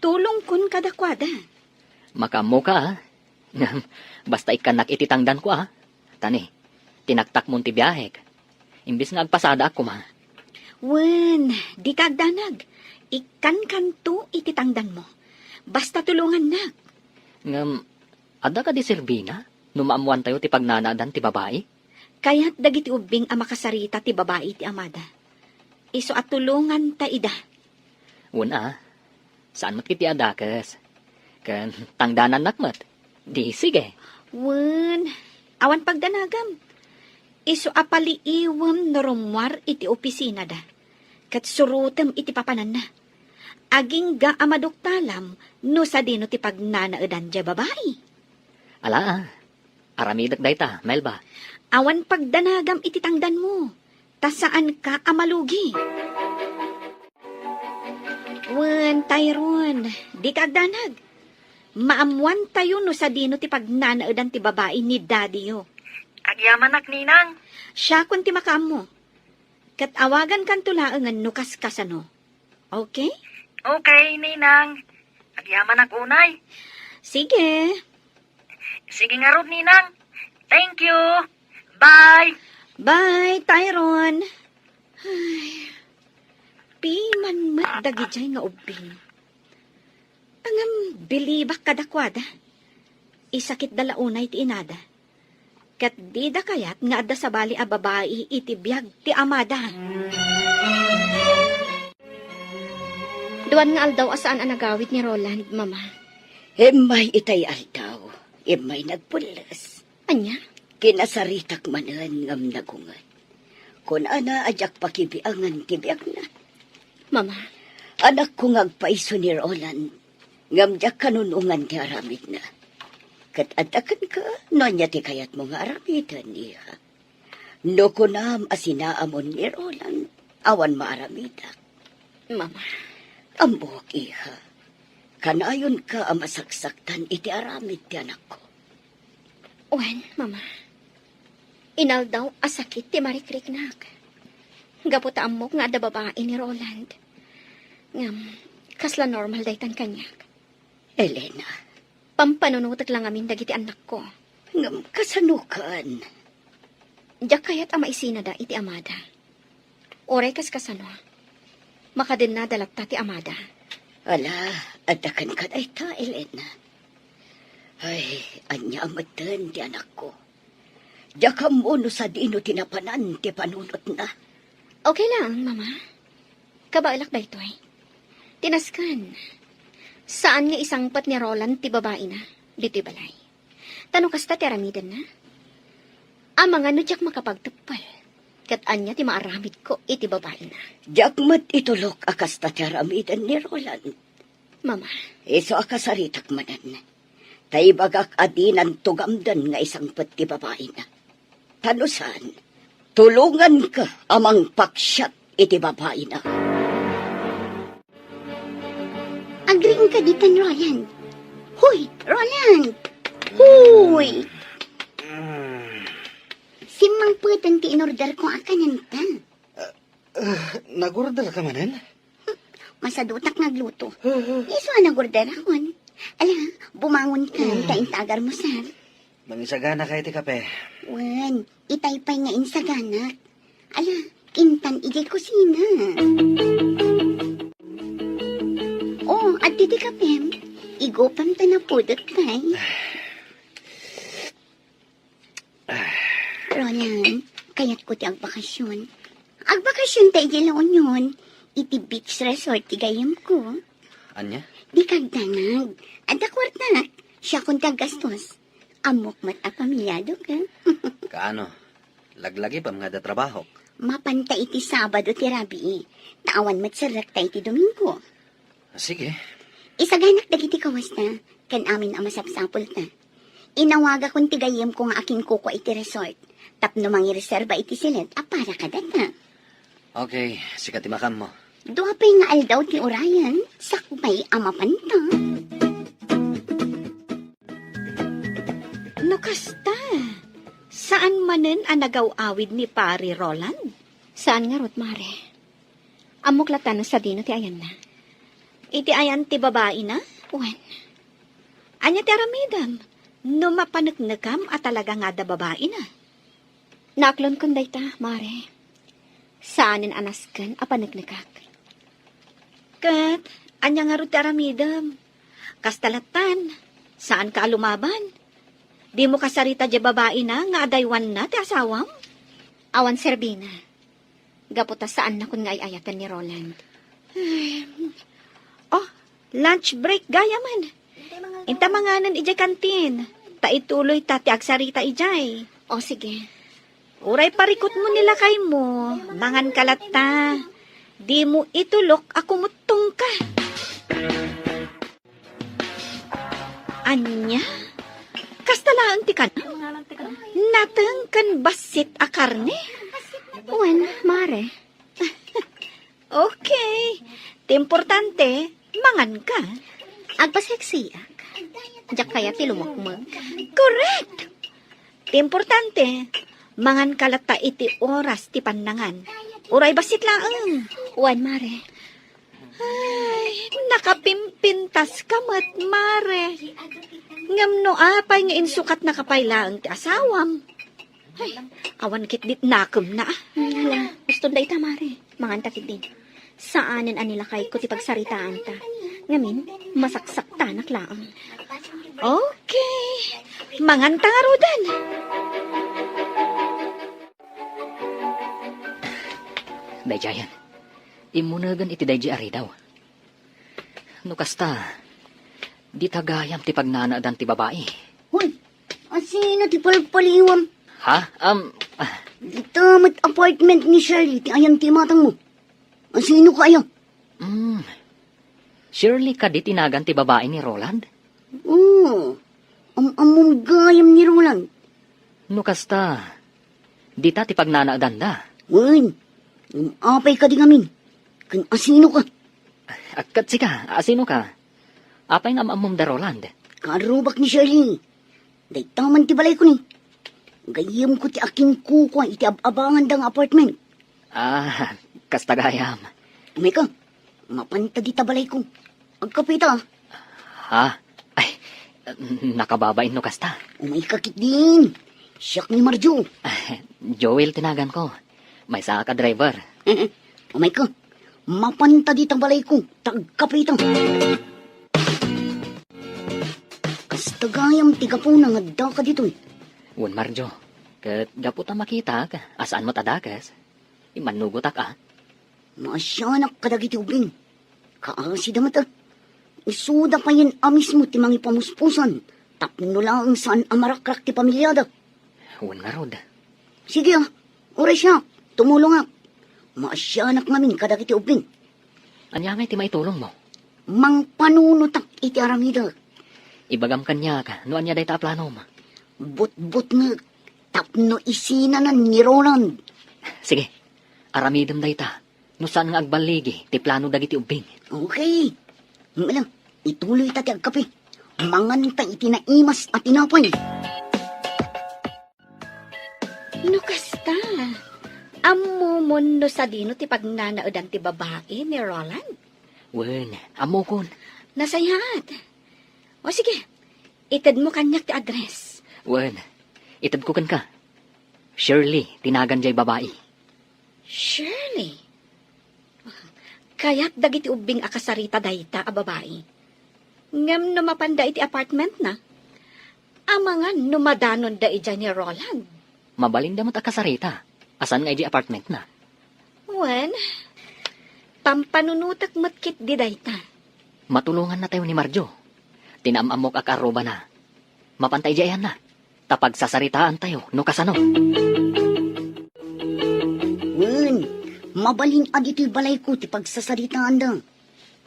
tulong kun kadakwada. Makamo ka, ah. Basta ikanak ititangdan ko, ah. Tani, tinaktak mong ti biyahek. Imbis nga agpasada ako, ma. Wen, di kagdanag. Ikan kanto ititangdan mo. Basta tulungan na. Ngam, ada ka di Silvina? Numaamuan tayo ti pagnanaadan ti babae? Kaya't dagiti ubing ang makasarita ti babae ti amada. Iso at tulungan ta ida. Una, saan mat kiti adakas? Kan tangdanan nakmat. Di sige. Wen, awan pagdanagam. Iso apaliiwam no rumwar iti opisina da. Kat surutem iti papanan na. Aging ga amadoktalam no sa dino ti pagnanaadan dya babae. Ala, aramidak dayta, Melba. Awan pagdanagam iti tangdan mo. Ta saan ka amalugi? Wen, Tyrone, di kagdanag. Maamuan tayo no sa dino ti pagnanaadan ti babae ni daddy yo. Agyamanak, Ninang. Siya kun ti makam mo. Kat awagan kan tulaangan no kaskasano. Okay? Okay, Ninang. Agyamanak unay. Sige. Sige nga ron, Ninang. Thank you. Bye. Bye, Tyrone. Ay, piman mat dagijay nga ubing. Angam bilibak kadakwada. Isakit dalaunay ti inada. Kat di da kayat nga adda sa bali a babae iti biyag ti amada. Duwan nga aldaw asaan ang nagawit ni Roland, Mama. May itay aldaw. May nagpulas. Anya? Kinasaritak manan ngam nagungan. Kung ana ajak pakibiangan tibiyag na. Mama, Anak ko ngagpaiso ni Roland. Ngam jak kanunungan ti aramid na. Kat adakan ka, no niya ti kayat mo nga aramidan niya. No kunam asinaamon ni Roland, awan maaramidak. Mama. Ambok iha. Kanayon ka ang masaksaktan iti aramid ti anak ko. Wen, Mama. Inaldaw asakit ti marikriknak. Gaputa amok nga adda babae ni Roland. Ngam, kasla normal daytan kanyak. Elena, Pampanunutat lang amin dagiti anak ko. ngam kasanukan. Diyak kayat ama isina da iti amada. Oray kas kasano. Makadin na dalagta ti amada. Ala, adakan ka day ta, Elena. Ay, anya amatan ti anak ko. Diyakam mo no sa dino tinapanan ti panunot na. Okay lang, Mama. Kabailak ba ito'y? Tinaskan. Saan nga isangpat ni Roland ti babae na? Dito'y balay. Tanong kasta ti aramidan na? Ang mga nudyak makapagtapal. Kat anya ti maaramid ko iti babae na. Diyakmat itulok akas ta ti aramidan ni Roland. Mama, Iso akasaritak manan. Tay bagak adinan tugamdan nga isangpat ti babae na. Tanusan, tulungan ka amang paksyat iti babae na. Agring ka ditan, Roland. Huy, Roland! Huy! Simang putan ti inorder ko akanan ta. Nagordal ka manan? Masadutak nagluto. Iso nagorder akon. Ala, bumangon ka, taintagar mo, sir. Mangisagana kayo ti kape. Wan, itaypay nga insaganak. Ala, intan ijay kusina. Oh, at titi kapem. Igopam ta na pudot kay. Roland, kayat ko ti agbakasyon. Agbakasyon tayo dilaon yun. Iti beach resort ti gayam ko. Anya? Di kagdanag. Ada kwarta. Siya kung tagastos. Amok mat a pamilyado ka. Kaano? Laglagi pa mga da trabaho. Mapanta iti Sabado ti Rabi. Tawan mat sarak tayo ti Domingo. Sige. Isaganak dagiti kawas na. Kan amin ang masapsapol ta. Inawaga kong tigayem ko nga aking kuko iti resort. Tapno mangi reserva iti silet. Para ka data. Okay, sikat imakam mo. Dua pa'y nga aldaw ti Orion. Sakupay amapanta. kasta. Saan manen ang nagaw-awid ni Pari Roland? Saan nga rot, Mare? Amok latan sa dino ti ayan na. Iti ayan ti babae na? Wan, Anya ti aramidam. No mapanagnagam at talaga nga da babae na. naaklon kun dayta, Mare. Saanin anasken a panagnagak. Kat, anya nga ro ti aramidam. Kastalatan, saan ka lumaban? Di mo kasarita di babae na nga adaywan na ti asawam? Awan Serbina. Gaputa saan na kun nga ayatan ni Roland. Oh, lunch break gaya man. Inta manganan ijay kantin. Ta ituloy ta ti agsarita ijay. O sige. Uray parikot mo nila kay mo. Mangan kalata. Di mo itulok ako mutong ka. Anya? Kastalaan ti kan? Natang kan basit a karne? Wan, Mare. Okay. Ti importante, mangan ka. Agpaseksiak. Diyak kaya ti lumukmag. Correct. Ti importante, mangan kalata iti oras ti pandangan. Uray basit laang. Wan, Mare. Ay, nakapimpintas ka mat, Mare. Ngam no apay nga insukat na kapaylaang ti asawam. Ay, awan kit dit nakem na. Hala, gusto dayta, Mare. Mangan ta din. Saanin anila kay ko ti pagsaritaan ta. Ngamin, masaksak tanak laang. Okay. Mangan tangarudan. Dayjayan. Imunagan iti dayji ari daw. No kasta, di tagayam ti pagnanaadan ti babae. Hoy, asino ti palpaliwam? Ha? Dito mat apartment ni Shirley, ti ayang ti matang mo. Asino ka ayaw? Surely ka di tinagan ti babae ni Roland? Oo, among gayam ni Roland. No kasta, di ta ti pagnanaadan da. Wen, apay ka di ngamin. Kan asino ka? Agkat sika, asino ka? Apay nga maamom da Roland. Karubak ni Shirley. Day taman ti balay ko ni. Gayam ko ti aking kuko iti abangan dang apartment. Kasta gayam. Umay ka, mapanta di tabalay ko. Agkapita. Ha? Ay, nakababain no kasta. Umay kakit din. Siyak ni Marjo. Joel tinagan ko. May saka ka driver. Umay ka, mapanta di tabalay ko. Tagkapita. Kastagayam tiga po nang adda ka dito eh. Wan Marjo, kat gaputa makita ka, asaan mo tadakas? Imanugot ka. Masyanak kadagiti ubing. Kaasi damat ah. Isuda pa yan amis mo ti mangi pamuspusan. Tapno lang saan amarakrak ti pamilyada. Wan nga rod. Sige ah, oras siya. Tumulong ah. Masyanak namin kadagiti ubing. Anyamay ti maitulong mo. Mang panunutak iti aramida. Ibagam kanya ka, no anya day ta plano mo. But nga. Tapno isinanan ni Roland. Sige, aramidem day ta. No saan nga agbaligi, ti plano dagiti ubing. Okay. Ngalang, ituloy tati agkape. Mangan ta itinaimas at tinapay. No kasta. Ammumon no sa dino ti pagnanaadan ti babae ni Roland. Wen, amo kon. Nasayat. O sige, itad mo kanyak ti address. Wen, itad ko kan ka. Shirley, tinagan jay babae. Shirley. Kaya't dagiti ubing akasarita dayta a babae. Ngam no mapanda iti apartment na. Amangan no madanon da ija ni Roland. Mabalin damat akasarita. Asan nga di apartment na? Wen, pampanunutak matkit di dayta. Matulungan na tayo ni Marjo. Tinamamok akaroba na. Mapantay diyan na. Tapag sasaritaan tayo, no kasano. Wen, mabalin dito'y balay ko ti pagsasaritaan da.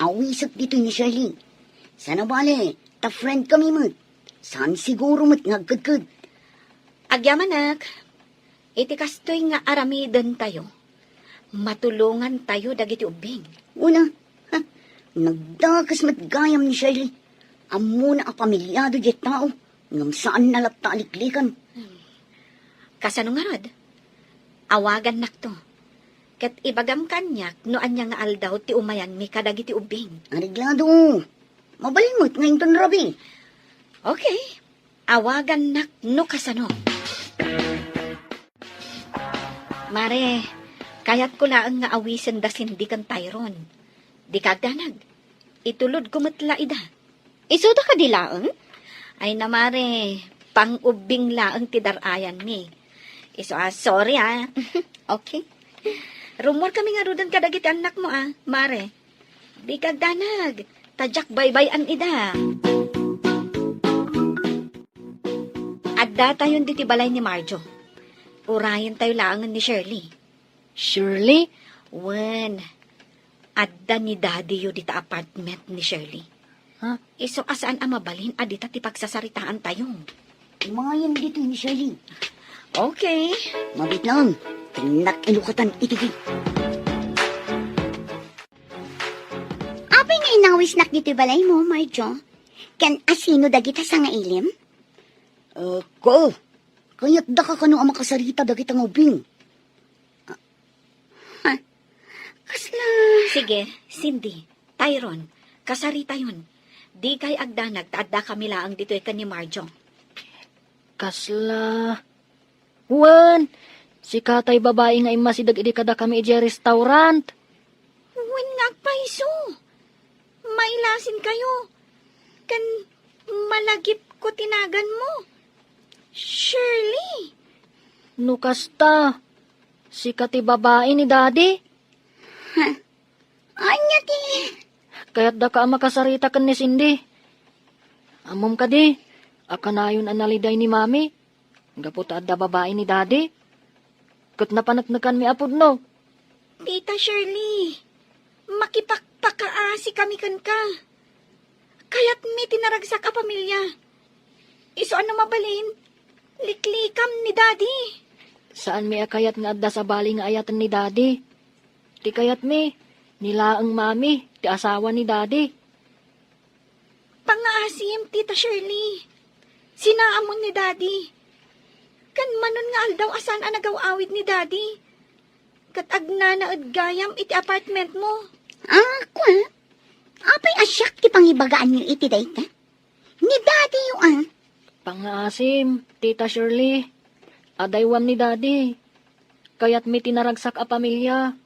Awisat dito ni Shirley. Sana bale, ta friend kami mo. Saan siguro mo't ngagkadkad. Agyamanak, iti kastoy nga aramidan tayo. Matulungan tayo dagiti ubing. Una, nagdakas matgayam ni Shirley. Amo na a pamilyado di tao. Ngam saan nalapta aliklikan? Kasano nga rod? Awagan nak to. Kat ibagam kanyak no anya nga aldaw ti umayan mi kadagiti ubing. Ariglado. Mabalimot ngayon ton rabi. Okay. Awagan nak no kasano. Mare, kayat ko laang nga awisen da sindi kan Tyron. Di kagdanag. Itulod kumatla ida. Isuda ka di laang? Ay na mare, pang-ubing laang ti darayan mi. Iso sorry Okay. Rumor kami nga rudan kadagiti anak mo mare. Di kagdanag. Tadyak baybay-an ida. Adda tayon diti balay ni Marjo. Urayan tayo laangan ni Shirley. Shirley? Wen, adda ni Daddy yu dita apartment ni Shirley. Ha? Iso asaan ang mabalin adita ti pagsasaritaan tayo. Mga yan dito ni Shirley. Okay. Mabit lang. Tinak inukatan itigay. Apay nga inawis nak dito balay mo, Marjo. Kan asino dagita sa nga ilim? Ko. Kaya't da ka kano ang makasarita dagit ang ubing. Kasla. Sige, Cindy, Tyron, kasarita yun. Di kay agdanag, taadda kami laang dito ikan ni Marjo. Kasla. Wan, si katay babae nga imasidag idi kada kami iti restaurant. Wen nga paiso. Mailasin kayo. Kan malagip ko tinagan mo. Shirley. Nukasta, si kati babae ni Daddy. Anya ti. Kaya't da ka makasarita kan ni Cindy. Amom ka di, akanayon analiday ni Mami. Gapot adda babae ni Daddy. Kat napanaknakan mi apod no. Tita Shirley, makipagpakaasi kami kan ka. Kaya't may tinaragsak a pamilya. Iso ano mabalin? Liklikam ni Daddy. Saan mi akayat nga adda sa bali nga ayatan ni Daddy? Ti kayat mi, nila ang Mami, ti asawa ni Daddy. Pangaasim, Tita Shirley. Sinaamon ni Daddy. Kan manon nga aldaw asan ang nagawawid ni Daddy. Kat agna na gayam iti apartment mo. Kwa? Apay asyak ti pangibagaan niyo iti dayta? Ni Daddy yu Pangaasim, Tita Shirley. Adaywam ni Daddy. Kaya't mi tinaragsak a pamilya.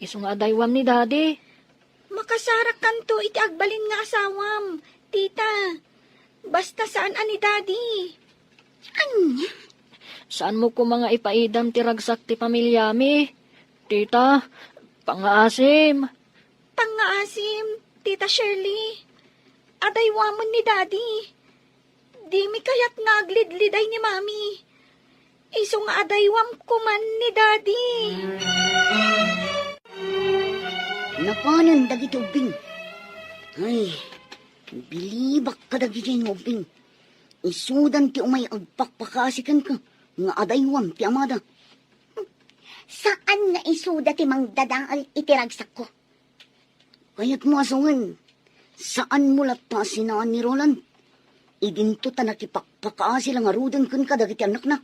Isong adaywam ni Daddy. Makasarak kanto iti agbalin nga asawam. Tita, basta saan ani Daddy? Anya? Saan mo ko mga ipaidam ti ragsak ti pamilya mi? Tita, pangaasim. Pangaasim, Tita Shirley. Adaywamon ni Daddy. Di mi kayat naglidliday ni Mami. Iso nga adaywam kuman ni Daddy. Napanan dagit ubing. Ay, bilibak ka dagit yung ubing. Isudan ti umay agpakpakasikan ka. Nga adaywam ti amada. Saan nga isuda ti mangdadaal itiragsak ko? Kaya't mo asungan. Saan mo lata sinaan ni Roland? Idinto ta nakipakpakaasi lang arudan kun ka dagit anak na.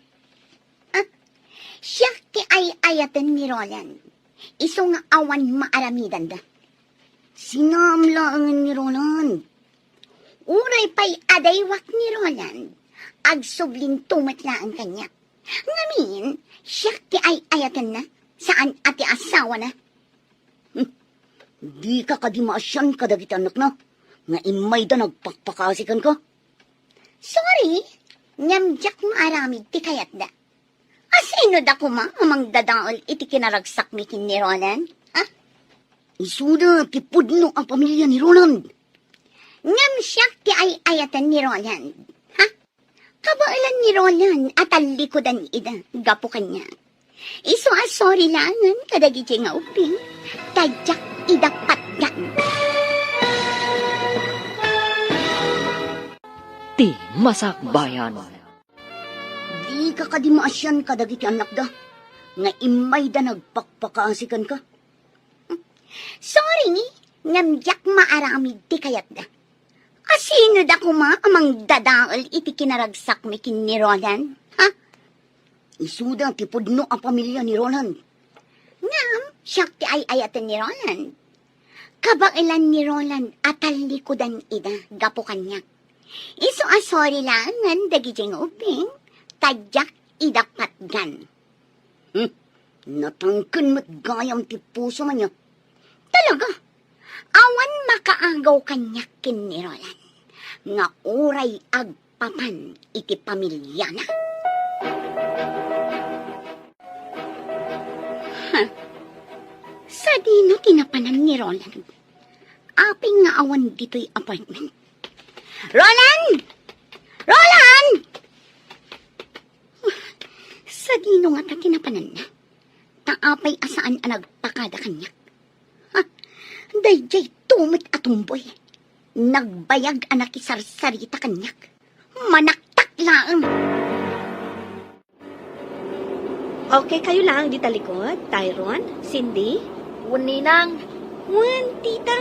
Siya ti ay-ayatan ni Roland. Iso nga awan maaramidan da. Sinamlaangan ni Roland. Uray pa'y adaywak ni Roland. Agsublin tumatlaan kanya. Ngamin, siya ti ay-ayatan na. Saan ati asawa na? Di ka kadimaasyan ka dagit anak na. Nga imay da nagpakpakasikan ka. Sorry, nyamjak maaramid ti kayat da. Asino da kuma amang dadaol iti kinaragsak mi kin ni Roland? Isuda ti pudno ang pamilya ni Roland. Ngam siya ti ay-ayatan ni Roland. Kabailan ni Roland at alikodan ida, gapo kanya. Iso sorry langan kadagi nga uping, tadyak idapat yan. Ti masakbayan. Di ka kadimaasyan ka dagiti anak da. Nga imay da nagpakpakaasikan ka. Sorry, ngamjak maaramid ti kayat da. Asino da kuma amang dadaol iti kinaragsak mi kin ni Roland? Ha? Isudang ti pudno ang pamilya ni Roland. Ngam, siyak ti ay-ayatan ni Roland. Kabailan ni Roland atal likodan ida, gapo kanyak. Iso asori lang ngan dagijeng uping, tadyak ida patgan. Natangkan mo't gayam ti puso man niya. Talaga, awan makaagaw kanyak kin ni Roland. Nga uray agpapan iti pamilya na. Sa dino tinapanan ni Roland. Aping nga awan dito'y apartment. Roland! Roland! Sa dino nga ta tinapanan na. Taapay asaan ang nagpakada kanyak. Ha? Dayjay tumit atumboy. Nagbayag anak isarsarita kanyak. Manaktak lang. Okay kayo lang di talikod, Tyron, Cindy. Wan, Ninang. Wan, tita.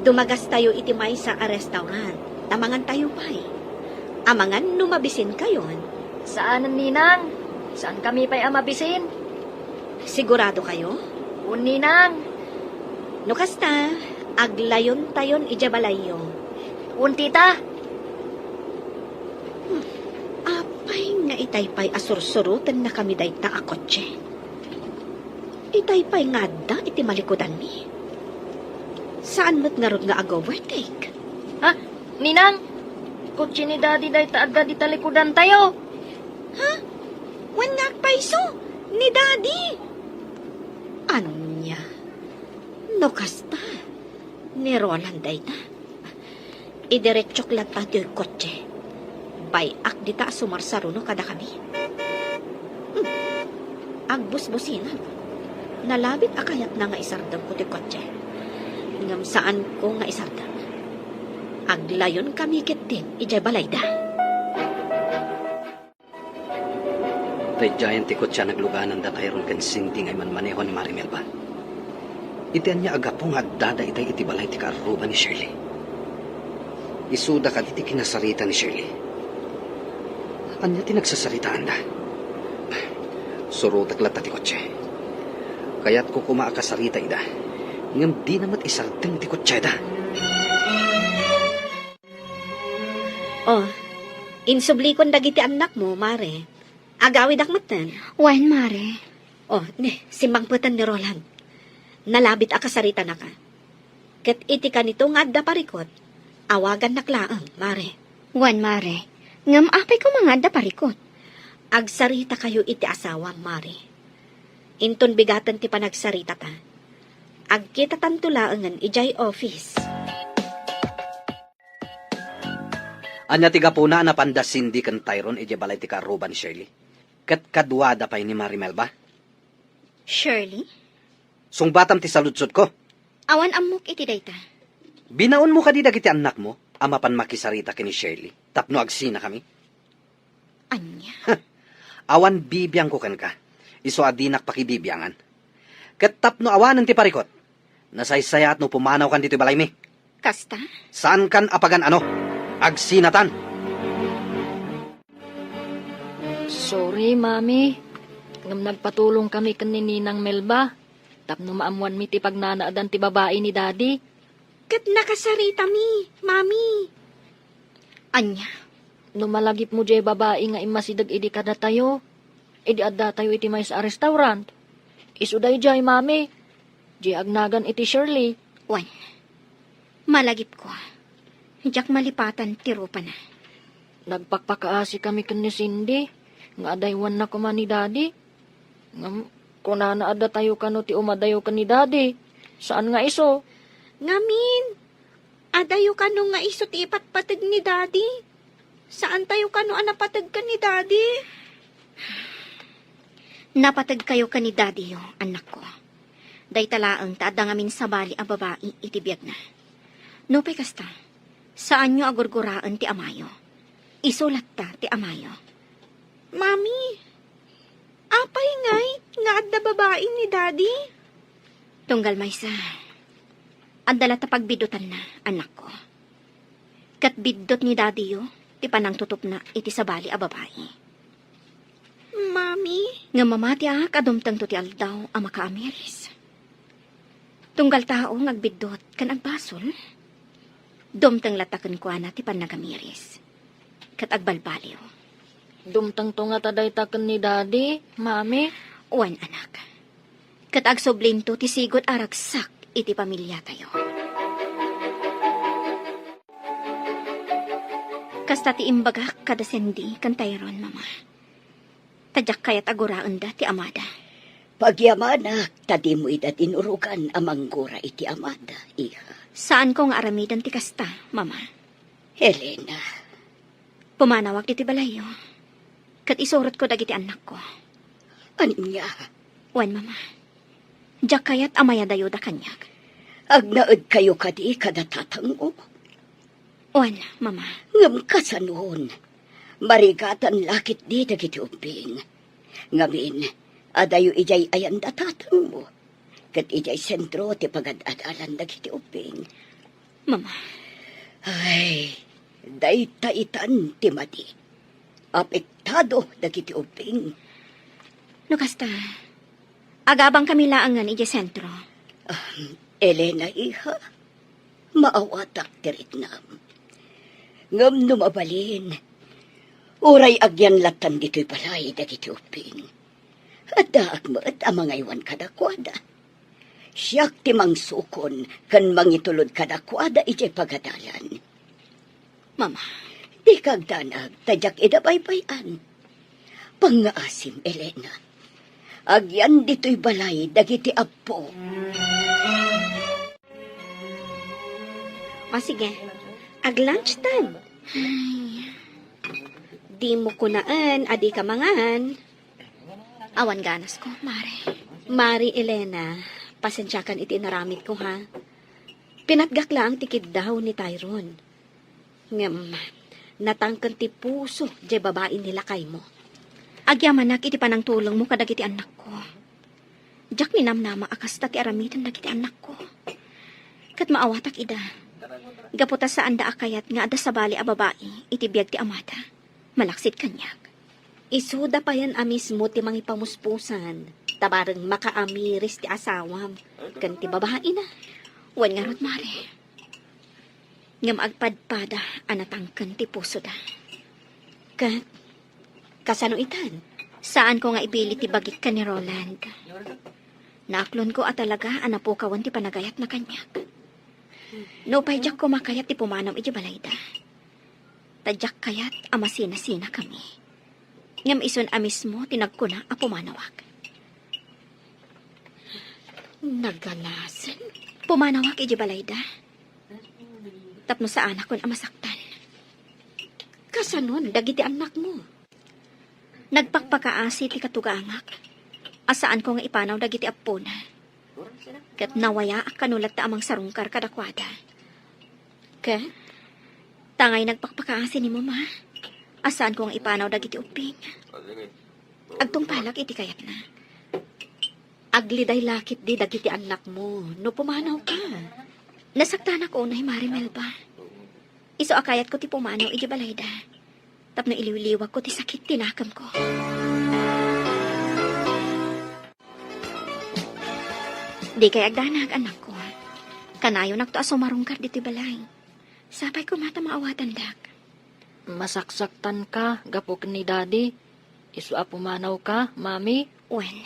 Dumagas tayo itimay sa restaurant. Tamangan tayo pa'y. Amangan numabisin kayon. Saanan, Ninang? Saan kami pa'y amabisin? Sigurado kayo? Wan, Ninang. No kasta, aglayon tayon ijabalayo. Wan, tita. Apay nga itaypay asursurutan na kami day ta akotse. Itaypay nga da iti malikodan mi. Saan mo't nga rod nga ag-overtake? Ha? Ninang? Kutsi ni Daddy day taadda di talikudan tayo. Wan nga paiso ni Daddy. Anya? No kasta. Ni Roland day ta. Idiretsok lang tayo yung kotse. Bayak di ta sumarsaruno kada kami. Agbusbusinan. Nalabit akayat na nga isardam ko ti kotse. Ngam saan ko nga isardam. Aglayon kami kitin ijay balayda. Tay giant ti kotsa nagluganan da Tyron kan Cindy ngay man maneho ni Marimel ba? Itian niya agapong agdada itay iti balay ti kaaruba ni Shirley. Isuda ka iti kinasarita ni Shirley. Anya ti nagsasaritaan da. Surutak lang ti kotse. Kaya't ko kumaakasarita ida. Ngam di namat isardeng ti kotse da. Oh, insublikon dagiti anak mo, Mare. Agawid akmatan. Wan, Mare. Oh, simbangputan ni Roland. Nalabit akasarita na ka. Kat iti ka nito nga adda parikot. Awagan naklaang, Mare. Wan, Mare. Ngam apay ko mga da parikot. Agsarita kayo iti asawa, Mare. Inton bigatan ti panagsarita ta. Agkita tantulaangan ijay office. Anya tiga po na napanda Cindy kan Tyron ije balay ti kaaruba ni Shirley. Kat kadwada pa'y ni Marimel ba? Shirley? Sungbatam ti saludsod ko. Awan amok iti dayta. Binaon mo kadida kiti anak mo, amapan makisarita kini Shirley. Tapno agsina kami. Anya? Awan bibiyang ko kan ka. Iso adinak pakibibiyangan. Kat tapno awanan ti parikot. Nasaysayat no pumanaw kan dito balay mi. Kasta? Saan kan apagan ano? Agsinatan. Sorry, Mami. Ngam nagpatulong kami kan ni Ninang Melba. Tapno maamuan mi ti pagnanaadan ti babae ni Daddy. Kat nakasarita mi, Mami. Anya? No malagip mo jay babae nga imasidag idi kada tayo. Idi adda tayo iti may sa restaurant. Isuday jay, Mami. Jay agnagan iti Shirley. Wan. Malagip ko. Hijak malipatan tiro pa na. Nagpakpakaasi kami kan ni Cindy. Nga adaywan na kuma ni Daddy. Ngam, kunana adda tayo kano ti umadayo ka ni Daddy. Saan nga iso? Ngamin. Adayo ka nung nga iso ti ipatpatag ni Daddy. Saan tayo ka nung anapatag ka ni Daddy? Napatag kayo ka ni Daddy yo, anak ko. Day talaang taada ngamin sa bali ang babae itibiyag na. No pay kasta, saan nyo agurguraan ti amayo? Isulat ta ti amayo. Mami, apay ngay nga adda babae ni Daddy? Tunggal may sa, andala ta pagbidutan na, anak ko. Kat biddot ni daddy yo, ti panang tutup na iti sabali a babae. Mami, Nga mamati kadumtang to ti aldaw a makaamiris. Tunggal tao ngagbiddot kan agbasol. Dumtang latakan ko na ti panagamiris. Kat agbalbaliw. Dumtang to nga taday taken ni daddy, mami. Uwan anak. Kat agsoblim to ti sigot aragsak iti pamilya tayo. Kasta ti imbagak kada sendi kan Tyrone, mama. Tadyak kayat aguraan da ti amada. Pagyamanak, tadi mo ida tinurugan amang gura iti amada, iha. Saan ko nga aramidan ti kasta, mama? Helena, Pumanawag ti balayo. Kat isurot ko dagiti anak ko. anya, Wan, mama. Diyak kayat amaya dayo da kanyag. agnaed kayo kadi kada tatang mo. Wan, mama. Ngam kasanon, marigatan lakit di dagiti uping. Ngamin, adayo ijay ayan datatang mo. Kat ijay sentro ti pagad-adalan dagiti uping. Mama. Ay, daytaitan ti madi. Apektado dagiti uping. No kasta. Agabang kami laangan ije sentro. Elena, iha, maawatak tiritnam. Ngam numabalin, uray agyan latan dito'y balay dagiti uping. At daak mo at amangaywan kadakwada. Siyak ti mangsukon kan mangitulod kadakwada ije pagadalan. Mama. Di kagdanag tadyak idabaybayan. Pangaasim, Elena. Agyan dito'y balay dagiti apo. o sige, ag-lunch time. Di mo kunaan, adi ka mangan. Awan ganas ko, mare. Mari Elena, pasensyakan iti naramit ko ha. Pinatgak lang tikid daw ni Tyrone. Ngam, natangkan ti puso, di babae nila kay mo. Agyamanak iti panang tulong mo kadagiti anak ko. Diyak ninamnama akasta ti aramitan dagiti anak ko. Kat maawatak ida. Gaputa saan da akayat nga ada sa bali a babae, iti biyag ti amata. Malaksit kanyag. Isuda pa yan amismo ti mangipamuspusan. Tabarang makaamiris ti asawam. Kan ti babae na. Wan nga rod, mare. Ngam agpadpada anatangkan ti puso da. Kat, kasano itan? Saan ko nga ipili ti bagik ka ni Roland? Naaklon ko at talaga anapukawan ti panagayat na kanyag. No pa'y jak ko makayat ti pumanam iti balayda. Tadyak kayat amasina-sina kami. Ngam ison amis mo tinagkuna a pumanawag. Nagalasan? Pumanawag iti balayda. Tapno sa anak kon amasaktan. Kasanon, dagiti anak mo. Nagpakpakaasi ti katugangak. Asaan ko nga ipanaw dagiti apo na. Kat nawaya kanulat ta amang sarungkar kadakwada. Kat? Tangay nagpakpakaasi ni mama. Asaan ko nga ipanaw dagiti uping. Agtong palak iti kayat na. Agliday lakit di dagiti anak mo. No pumanaw ka. Nasaktan ako na Marimel ba? Iso akayat ko ti pumanaw iti balayda. Tapno iliwliwag ko ti sakit tinakam ko. Di kay agdanag anak ko. Kanayo nakto aso marungkar diti balay. Sapay ko mata maawatan dak. Masaksaktan ka, gapok ni daddy. Isu pumanaw ka, mami. Wen,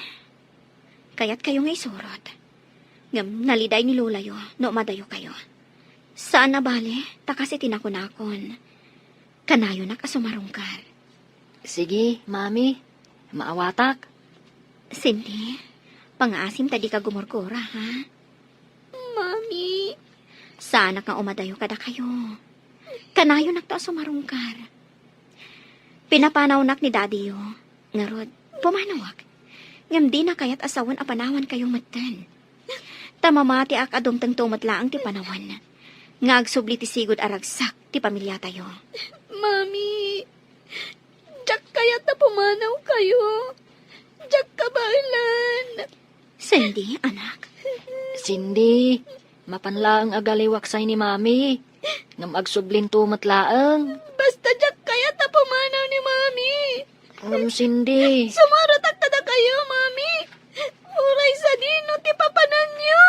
kayat kayo nga isurot. Ngam naliday ni Lulayo, no madayo kayo. Saan na bale, takas itinakunakon. Kanayo nakasumarungkar. Sige, mami. Maawatak. Cindy, pangaasim tadi ka gumurkura, ha? Mami. Sana nga umadayo kada kayo. Kanayo nakta sumarungkar. Pinapanaw nak ni daddy yo. Ngarod, pumanawag. Ngam di na kayat asawan apanawan kayong matan. Tamamati ak adumtang tumatlaang ti panawan. Ngagsubli ti sigod aragsak ti pamilya tayo. Mami. Diyak kayat na pumanaw kayo. Diyak kabalan. Cindy, anak. Cindy, mapanlaang agaliwaksay ni mami. Ngam agsublin tumat laeng. Basta jak kaya ta pumanaw ni Mami. Ngam Cindy. Sumaratak tada kayo, Mami. Uray sa dino, ti papanan niyo.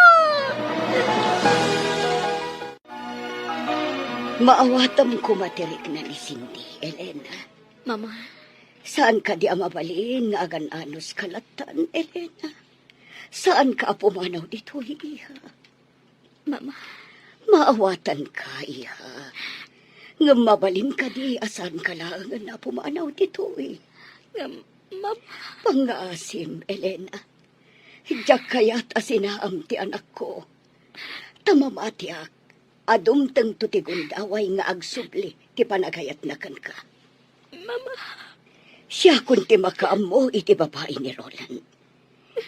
Maawatam ko matirik na ni Cindy, Elena. Mama, Saan ka di amabalin nga agan-anos kalatan, Elena? Saan ka pumanaw dito, iha? Mama, Maawatan ka, iha. Nga mabalin ka di, asan ka lang na pumanaw dito, Mama, Pangaasim, Elena. Hidyak kaya't asinaam ti anak ko. Tamamatiak, adumteng tutigundaway nga agsubli, ti panagayat na kan ka. Mama, Siya kun ti makaam mo, iti babae ni Roland.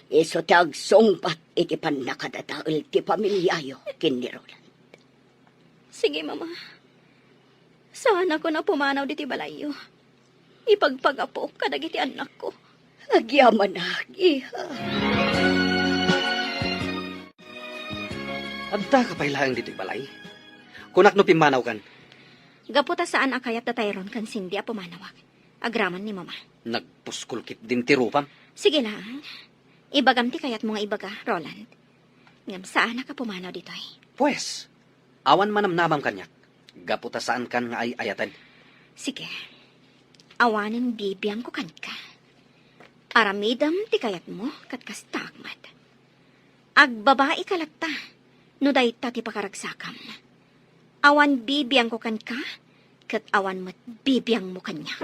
Iso ti agsongpat, iti panakadataol ti pamilyayo kin ni Roland. sige mama. Saan ako na pumanaw diti balayo? Ipagpagapo kadagiti anak ko. Agyaman na, iha. Adda ka pailaang dito'y balay. Kunak no pimanaw kan. Gaputa saan akayat datayron kan Cindy a pumanawag. Agraman ni mama. Nagpuskulkit din ti rupam. Sige lang. Ibagam ti kayat mo nga ibaga, Roland. Ngam saan ka pumanaw ditoy? Pues, awan manamnamam kanyak. Gaputa saan kan nga ay ayatan. Sige. Awanin bibiyang ko kan ka. Aramidam ti kayat mo kat kastagmat. Agbabae kalata. No dayta ti pakaragsakam. Awan bibiyang ko kan ka. Kat awan mat bibiyang mo kanya.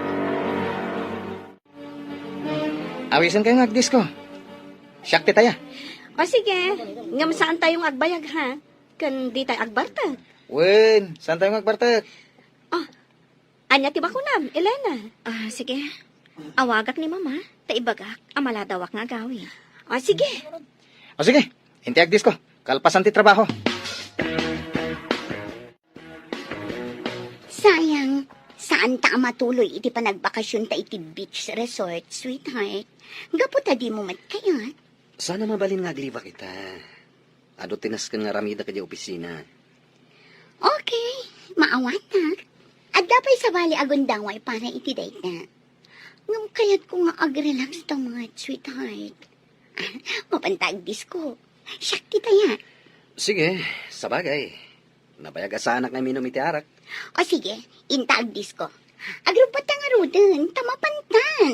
Awisan kayo ng agdis ko. Siyak ti taya. O sige, ngam saan tayong agbayag ha? Kan di tayo agbarta. Wen, saan tayo magbartek? Anya ti bakunam, Elena. Sige. Awagak ni mama. Taibagak. Amaladawak nga gawi. O sige. O sige, inti agdis ko. Kalpasan ti trabaho. Sayang, saan ta matuloy iti panagbakasyon ta iti beach resort, sweetheart? Gaputa di mo matkayat. Sana mabalin nga agliba kita. Ado tinas ka nga ramida ka di opisina. Okay, maawat na. At dapat sa bali agundangway para iti date na. Ngam kayat ko nga ag-relax ta mga sweetheart. Mapantag disco. Siyak ti taya. Sige, sabagay. Nabayag sa anak na minom iti arak. O sige, intag disco. Agrupat ta nga ruden, tamapantan.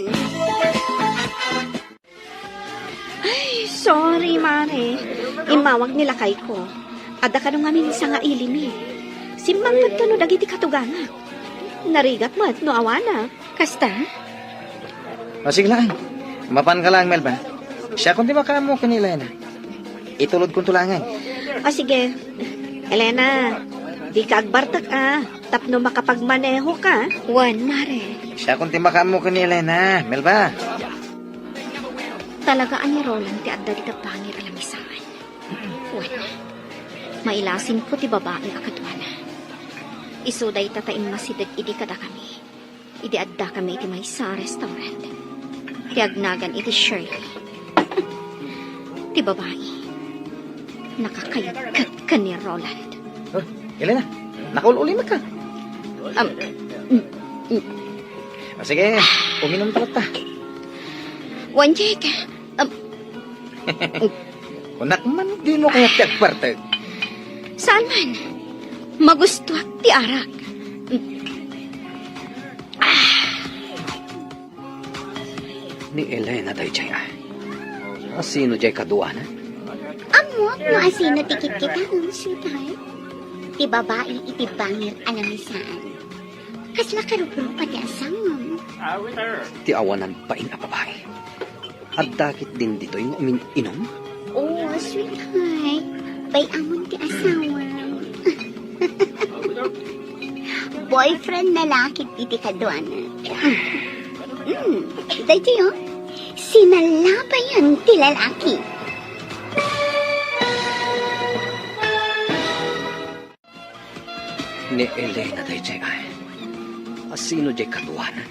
Ay, sorry, Mare. Imawag nila kay ko. Ada ka nung amin sa nga ilimi. Simbang ka no dagiti katugana. Narigat mo at no awana. Kasta? O sige lang. Mapan ka lang, Melba. Siya kung di makamo kanila na. Itulod kong tulangan. O sige, Elena, di ka agbartak tapno makapagmaneho ka. Juan, Mare. Siya kung di makamo kanila na, Melba. Talagaan ni Roland ti adda di pangir alamisaan. Juan, mailasin ko ti babae akadwana. Isuday tatain masidag idi kada kami. Idi adda kami iti may sa restaurant. Ti agnagan iti Shirley. Ti babae. Nakakayagkat ka ni Roland. Oh, Elena, nakaululi ka. O sige, uminom talat ta. Juan Jake, Kunak man, di mo kaya tiyagpartag. saan man? Magustuhat ti arak. Ni Elena day jay Sino jay kaduana? Amok no asino tikit kita sweetheart. Ti babae iti bangir alamisaan. Kasla karupuro pati asang. Ti awanan pa in babae. At dakit din dito yung uminom? Oh, sweetheart. Bay amon ti asawa. Boyfriend na lakit iti kadwana. Dahil tiyo, sinalabayan ti lalaki. Ni Elena day jay Sino jay kaduanan?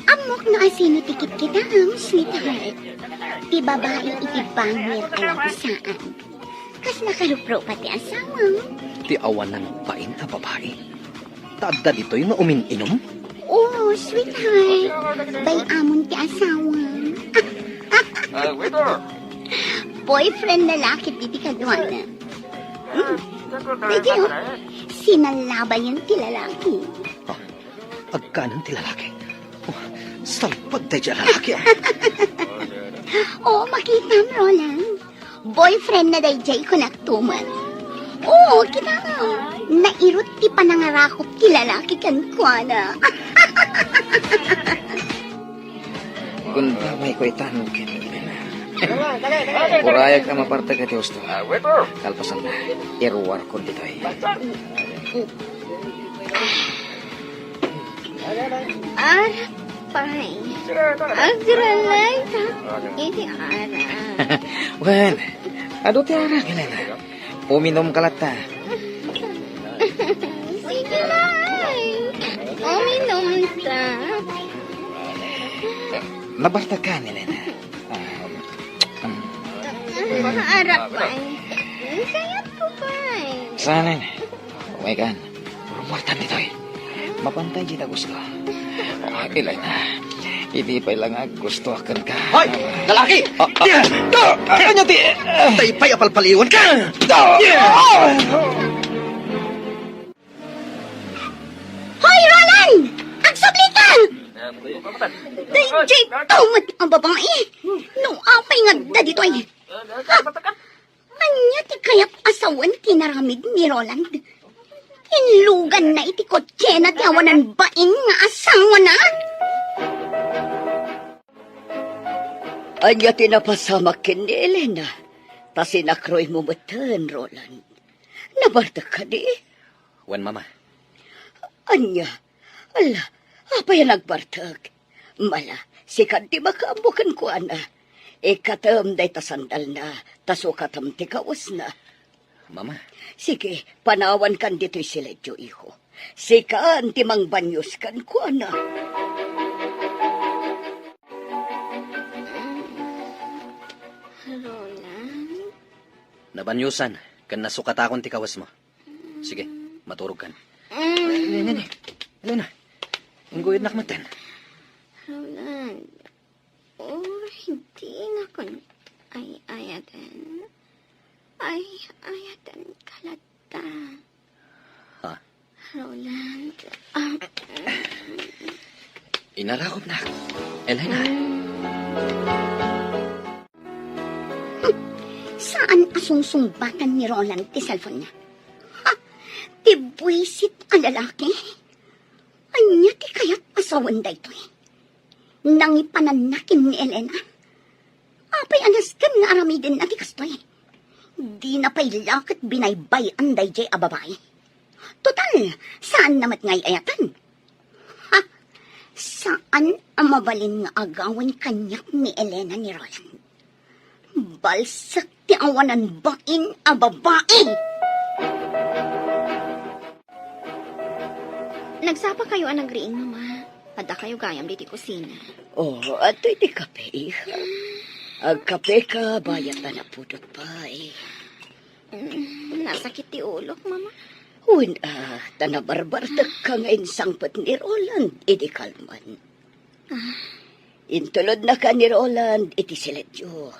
Amok na asino tikit kita sweetheart. Ti babae iti bangir alamisaan. Kas nakarupro pati asawa. Ti awanan bain a babae. Taadda dito'y nga umininom? Oh, sweetheart. Bay amon ti asawa. Boyfriend lalaki titi kadwana. Medyo, sinalabay yung ti lalaki. Agkanan ti lalaki. Oh, salpag tayo dyan lalaki. Oh, makita mo, Roland. Boyfriend na dayjay ko nagtuman. Oo, kita nga. Nairot ti panangarakop ti lalaki kan kuana. Kung damay ko itanugin. Kurayag ka maparta ka ti gusto. Kalpasan na. Iruwar ko dito eh. Arapay. Agralay ka. Iti ara. Well, ado ti ara kilala. Uminom kalata. Sige lang. Uminom ta. Nabarta ka nila na. Arapay. Kayat ko pa'y. Sana na. Umaykan. Rumartan dito eh. Mapantay kita gusto. Ilay na. Hindi pa lang gusto akan ka. Hoy! Lalaki! Kanya ti! Tay pa'y apalpaliwan ka! Hoy, Roland! Agsablitan! Dayjay tumat ang babae. Nung apay nga da dito ay. Anya ti kayap asawan tinaramid ni Roland. Inlugan na iti kotse na ti awanan baing nga asawa na. Anya tinapasamak kin ni Elena. Ta sinakroy mo matan, Roland. Nabarta ka di? Wan, mama. Anya, ala, apa yan nagbartag? Mala, sikat di makaambukan ko, ana. Ikatam day tasandal na, tasukatam ti kawas na. Mama. Sige, panawan kan dito'y siledyo, iho. Sikaan ti mangbanyos kan ko, ana. Roland. Nabanyusan. Kan nasukatakon ti kawas mo. Sige, maturog kan. Nene. Elena. Inggoyod na kamatan. Roland. Oh, hindi na ko ay ayatan. Ay ayatan kalata. Ha? Roland. Inarakop na. Elena. Saan asungsungbatan ni Roland ti cellphone niya? Ha? Ti buwisit ang lalaki? Anya ti kayat asawan da ito eh. Nangipananakin ni Elena. Apay anas kan nga aramidin na ti kastoy. Di na pa'y lakit binaybay ang dayjay a babae. Total, saan namat ngay ayatan? Ha? Saan ang mabalin nga agawan kanyak ni Elena ni Roland? Balsak ti awanan bain a babae. Nagsapa kayo ang nagriing, mama. Pada kayo gayam di kusina. Oh, ato'y di kape, iha. Agkape ka, bayat na napudot pa, eh. Nasakit ti ulok, mama. Uwin, tanabarbardag ka nga insangpat ni Roland, iti kalman. Intulod na ka ni Roland, iti siledyo.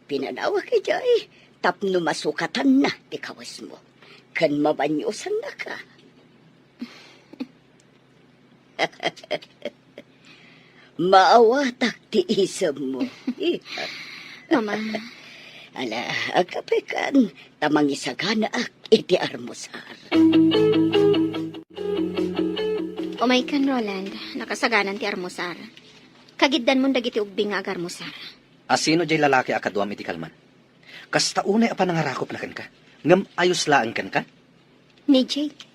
Pinanawa ka jay, tapno masukatan na, ti kawas mo. Kan mabanyusan na ka. Maawatak ti isam mo. Mama, Ala, agkape kan, tamang isagana ak, iti armusar. umay kan, Roland. Nakasaganan ti armusar. Kagiddan mo dagiti ugbing nga agarmusar. Asino jay lalaki akadwam iti kalman? Kasta unay apa nangarakop na kan ka? Ngam ayos laan kan ka? Ni Jake.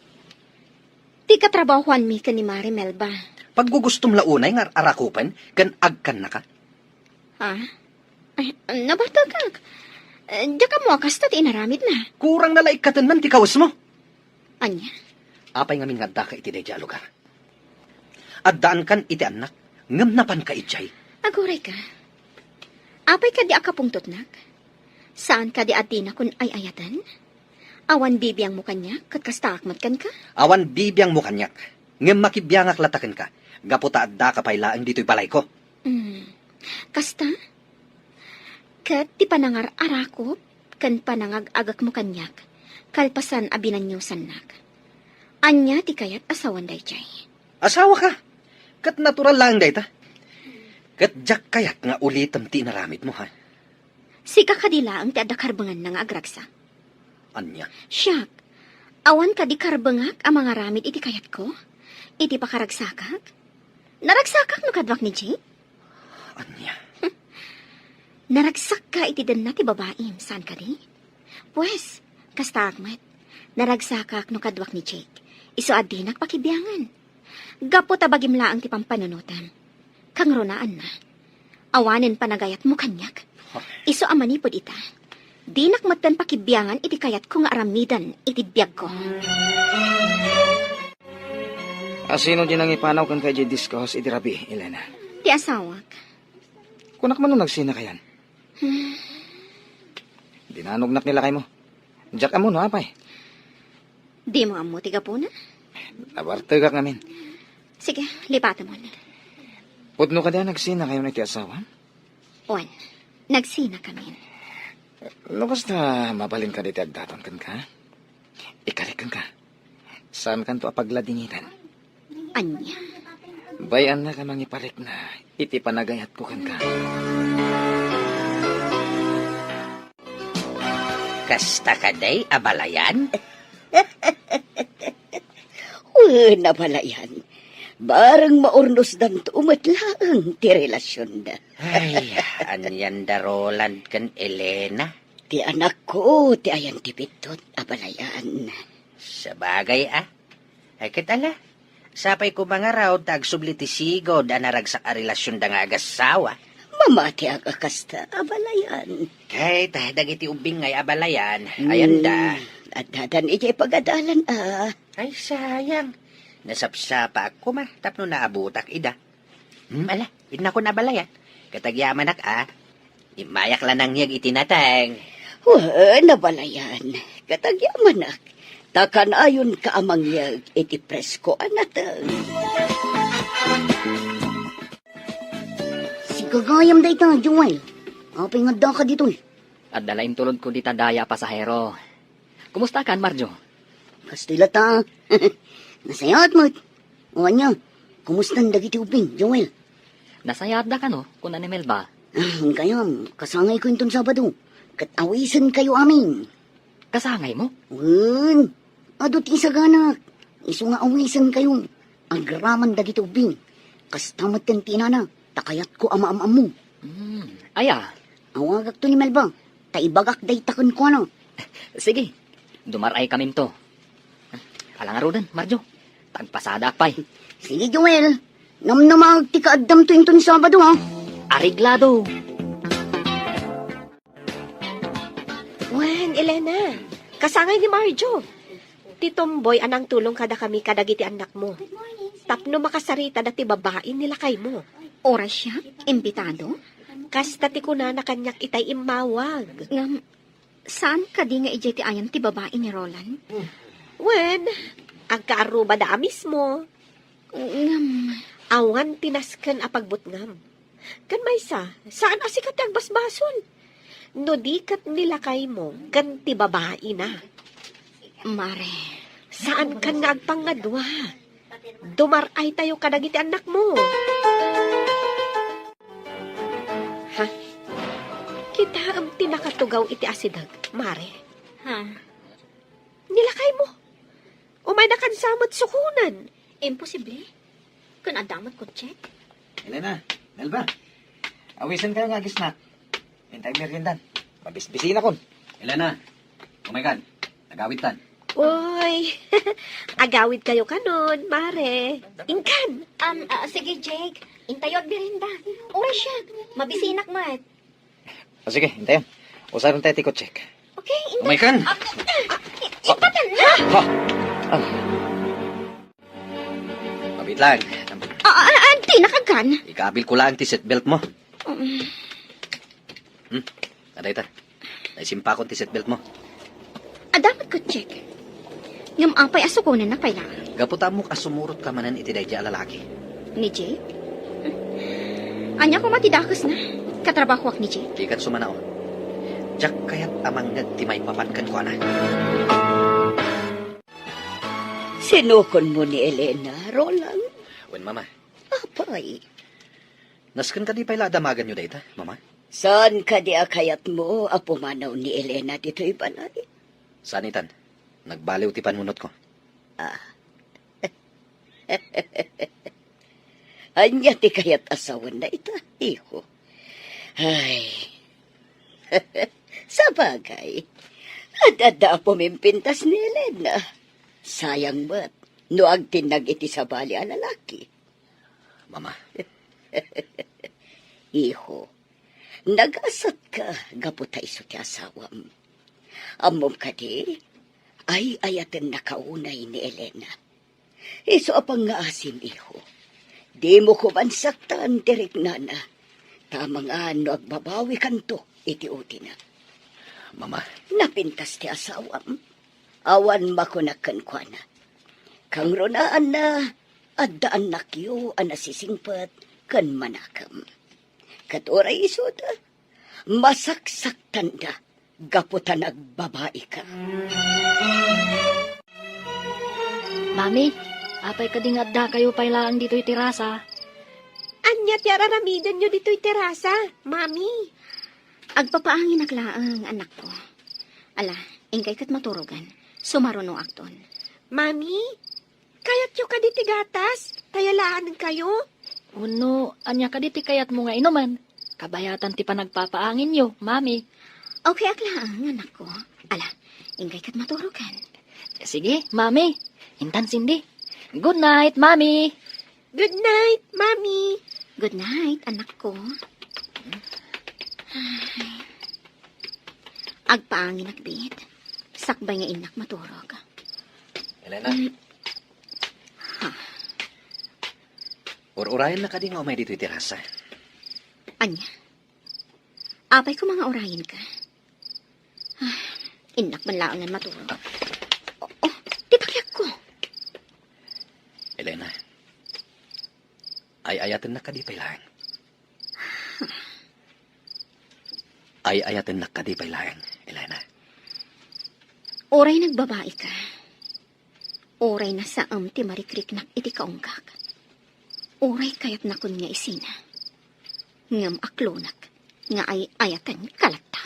Di katrabahuan mi ka ni Mari Melba. Pag gugustom launay nga arakupan, kan agkan na ka? Ha? Ay, nabartagag. Diya ka mo, kasta ti inaramid na. Kurang nalaikatan man ti kawas mo. Anya? Apay ngamin nga da ka iti day lugar. Addaan kan iti anak, ngam napan ka itjay. Aguray ka. Apay ka di akapungtot nak. Saan ka di adina kun ay ayatan? Awan bibiyang mo kanya, kat kastakmat kan ka? Awan bibiyang mo kanyak. Ngem makibiyangak lataken ka. Gaputa adda ka paylaang dito'y balay ko. Kasta? Kat ti panangar arakop, kan panangag-agak mo kanyak, kalpasan abinanyusan nak. Anya ti kayat asawan day jay. Asawa ka. Kat natural lang day ta. Kat jak kayat nga ulitam ti naramid mo ha. Sika kadila ang ti adda karbangan nga agragsa. Anya. Siyak, awan ka di karbangak ang mga ramid iti kayat ko? Iti pakaragsakak? Naragsakak no kadwak ni Jay? Anya. Naragsak ka iti dan na ti babaim, saan ka di? Pues, kasta akmat, naragsakak no kadwak ni Jake. Iso adinak pakibiyangan. Gapo tabagim laang ti pampanunutan. Kang runaan na. Awanin panagayat mo kanyak. Iso amanipod ita. Dinak matan pakibiyangan iti kayat ko nga aramidan iti biyag ko. Asino din ang ipanaw kan kay discuss iti rabi, Elena? Ti asawak. Kunak man nung nagsina kayan. Dinanognak nila kay mo. Jack amo no, apay. Di mo amo tiga po na? Nabartagak namin. Sige, lipatan mo na. Pudno ka din nagsina kayo na iti asawa? Juan, nagsina kami. No, basta mabalin ka dito agdaton kan ka. Ikalikan ka. Saan kan to apagladingitan? Anya. Bayan na ka mangiparik na iti panagayat ko kan ka. Kasta ka day, abalayan? Nabalayan. Barang maurnos dan umatlaang ti relasyon da. Ay, anyan da Roland kan Elena. Ti anak ko, ti ayan ti pitot, abalayan. Sa bagay Ay kitala. Sapay ko mga raw tag sublitisigo da naragsak a relasyon da nga agasawa. Mamati agakasta, abalayan. Kay dagiti ubing ngay abalayan. Ayan da. At dadan iti pagadalan Ay sayang. Nasapsapa ako tapno naabutak ida. Ala, idna ko nabalayan. Katagyaman imayak lang nang yag itinatang. Nabalayan. Katagyamanak. Takan ayon ka amang yag iti presko anatang. Si kagayam day ka, Joel. Apay nga da ka dito. At dalain tulod ko dita daya pasahero. Kumusta kan, Marjo? Kastila ta. Nasayat mo. O anya, kumusta ang dagiti uping, Joel? Nasayad da ka no, kung animel ba? Kayam, kasangay ko itong Sabado. Katawisan kayo amin. Kasangay mo? Adot isaganak. Iso nga awisan kayo. Agraman dagiti uping. Kastamat kan tinana. Takayat ko ama-amam mo. Aya, Awagak to ni Melba. Taibagak day takon ko ano. sige. Dumaray kami to. Alang arudan, Marjo. Tagpasada akpay. Sige, Joel. Namnamag ti kaadam to inton Sabado, ha? Ariglado. Wen, Elena, kasangay ni Marjo. Ti Tomboy anang tulong kada kami kadagiti anak mo. Tapno makasarita dati babae nila kay mo. Oras siya, imbitado. Kasta ti kunana kanyak itay imawag. Ngam, saan ka di nga ijay ti ayan ti babae ni Roland? Wen, agkaaruba da mismo. Ngam, Awan tinaskan apagbutngam. Kan maysa, saan asikat ang basbason? No di kat nilakay mo, kan ti babae na. Mare, Saan kan nga agpangadwa? Dumaray tayo kadagiti anak mo. Ha? Kita ang tinakatugaw iti asidag, Mare. ha? Nilakay mo. Umay na kansamot sukunan. Imposible. Kung adamat ko check. Elena, Melba. Awisan kayo nga gisnak. Hintay meriendan. Mabisbisina kon. Elena, oh my God, nagawit tan. Uy, agawid kayo kanon, Mare. Ingkan. Sige, Jake. Intayod birinda. Oras siya. Mabisinak mat. Sige, hintayan. Usaron tayo tikot check. Okay, Oh my God. Ipatan na. Mabit lang. Auntie, nakagan. Ikabil ko lang ti seatbelt mo. Aday ta. Naisimpakon ti seatbelt mo. Dapat ko check. Ngam apay aso ko na napayla. Gaputa mo kasumurot ka manan iti day lalaki. Ni Jake? Anya ko matidakas na. Katrabaho ak ni Jake. Di kat sumanaon. Diyak kayat amang nagtimay papankan ko na. Sinukon mo ni Elena, Roland? Wen, mama. Apay, Naskan ka di pala damagan nyo dayta, mama? saan ka di akayat mo apumanaw ni Elena dito'y balay? Sanitan. Nagbaliw ti panunot ko. Anya ti kayat asawan na ita, iho. Ay, sa bagay, adada pumimpintas ni Elena. Sayang ba't, no agtinag iti sa bali a lalaki. Mama, Iho, nagasat ka, gaputa iso ti asawam. Amom ka di, ay ayaten nakaunay ni Elena. Iso apang nga asim, iho. Di mo ko man saktan, tirik nana. Tamang ano agbabawi kanto, iti uti na. mama. Napintas ti asawam. Awan makunakan kwa na. Kang ronaan na, addaan nakyo, anasisingpat, kan manakam. Katoray isoda, masaksak tanda, gaputan agbabae ka. Mami, apay kading adda kayo pailaan dito'y tirasa. Anya ti araramidan nyo dito'y terasa, mami. Agpapaangin naklaang anak ko. Ala, ingkay kat maturugan. Sumaruno akton. Mami, kayat yo ka di tigatas. Tayalaan kayo. Uno, anya ka diti kayat mo nga inuman. Kabayatan ti panagpapaangin yo, mami. Okay, aklaang anak ko. Ala, ingkay kat maturugan. Sige, mami. Intan Cindy. Good night, mami. Good night, mami. Good night, anak ko. Agpaangin akbit. Sakbay nga inak maturog. Elena. Urayan na ka di nga umay dito'y tirasa. Anya? Apay ko mga orayin ka. Inak man laangan maturog. Oh, di pakyak ko. Elena. Ay ayaten na ka di pailaan. Ay ayaten na ka di pailaan, Elena. Oray nagbabae ka. Oray na sa ti marikrik nak iti kaunggak. Oray kayat na kun nga isina. Ngam aklonak, nga ay ayatan kalata.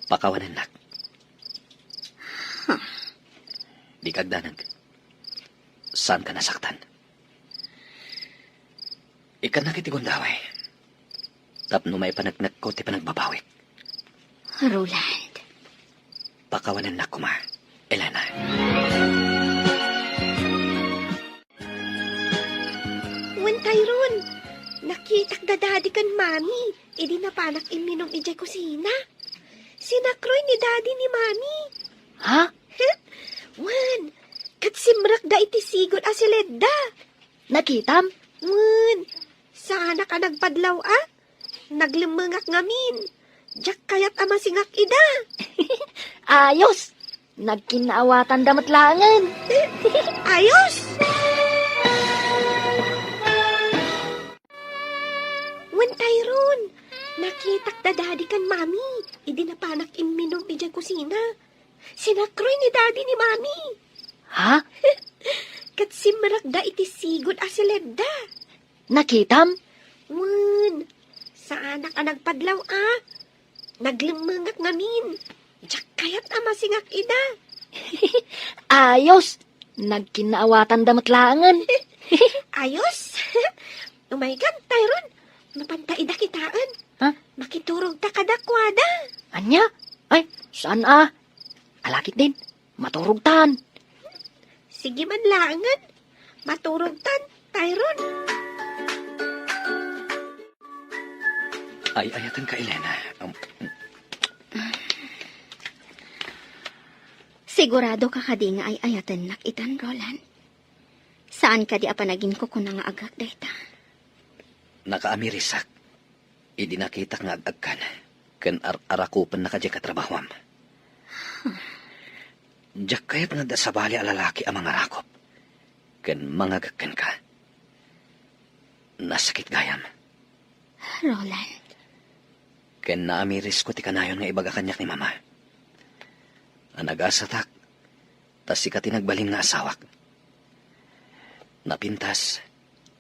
Pakawanan nak. Di kagdanag. Saan ka nasaktan? Ikan na kiti gundaway. Tapno may panagnak ko ti panagbabawik. Roland. Pakawanan na kuma, Elena. Wen Tyrone, nakitak dadadi kan mami. Idi na panak iminom ijay kusina. Sinakroy ni daddy ni mami. Ha? Wen, kat simrak da iti sigod asileda. Nakitam? Wen, sana ka nagpadlaw Naglimangak ngamin. Diyak kayat ama singak ida. Ayos! Nagkinaawatan damatlangan. Ayos! Wen Tyrone, nakitak dadadi kan mami. Idi na panak iminom ijay kusina. Sinakroy ni daddy ni mami. Ha? Kat simrak da iti sigod asileda. Nakitam? Wen, saan ka nagpadlaw Naglimangak ngamin. Diyak kayat ama singak ida. Ayos! Nagkinaawatan damatlangan. Ayos! Oh my God, Tyrone, napantaida kitaan. Ha? Makiturog ta kadakwada. Anya? Ay, saan Alakit din. Maturugtan. Sige man langan. Maturog tan, Tyrone. Ay ayatan ka, Elena. Sigurado ka kadi nga ay ayatan nakitan, Roland. Saan ka di apanagin ko kung nga agak data? Nakaamirisak. Idi nakita nga agag ka na. Ken arakupan na ka di katrabahwam. Diyak kayat nga da sa bali a lalaki ang mga rakop. Ken mga gagkan ka. Nasakit gayam. Roland, Ken naamiris ko ti kanayon nga ibaga kanyak ni mama. Ang nag-asatak, tas si katinagbalin nga asawak. Napintas,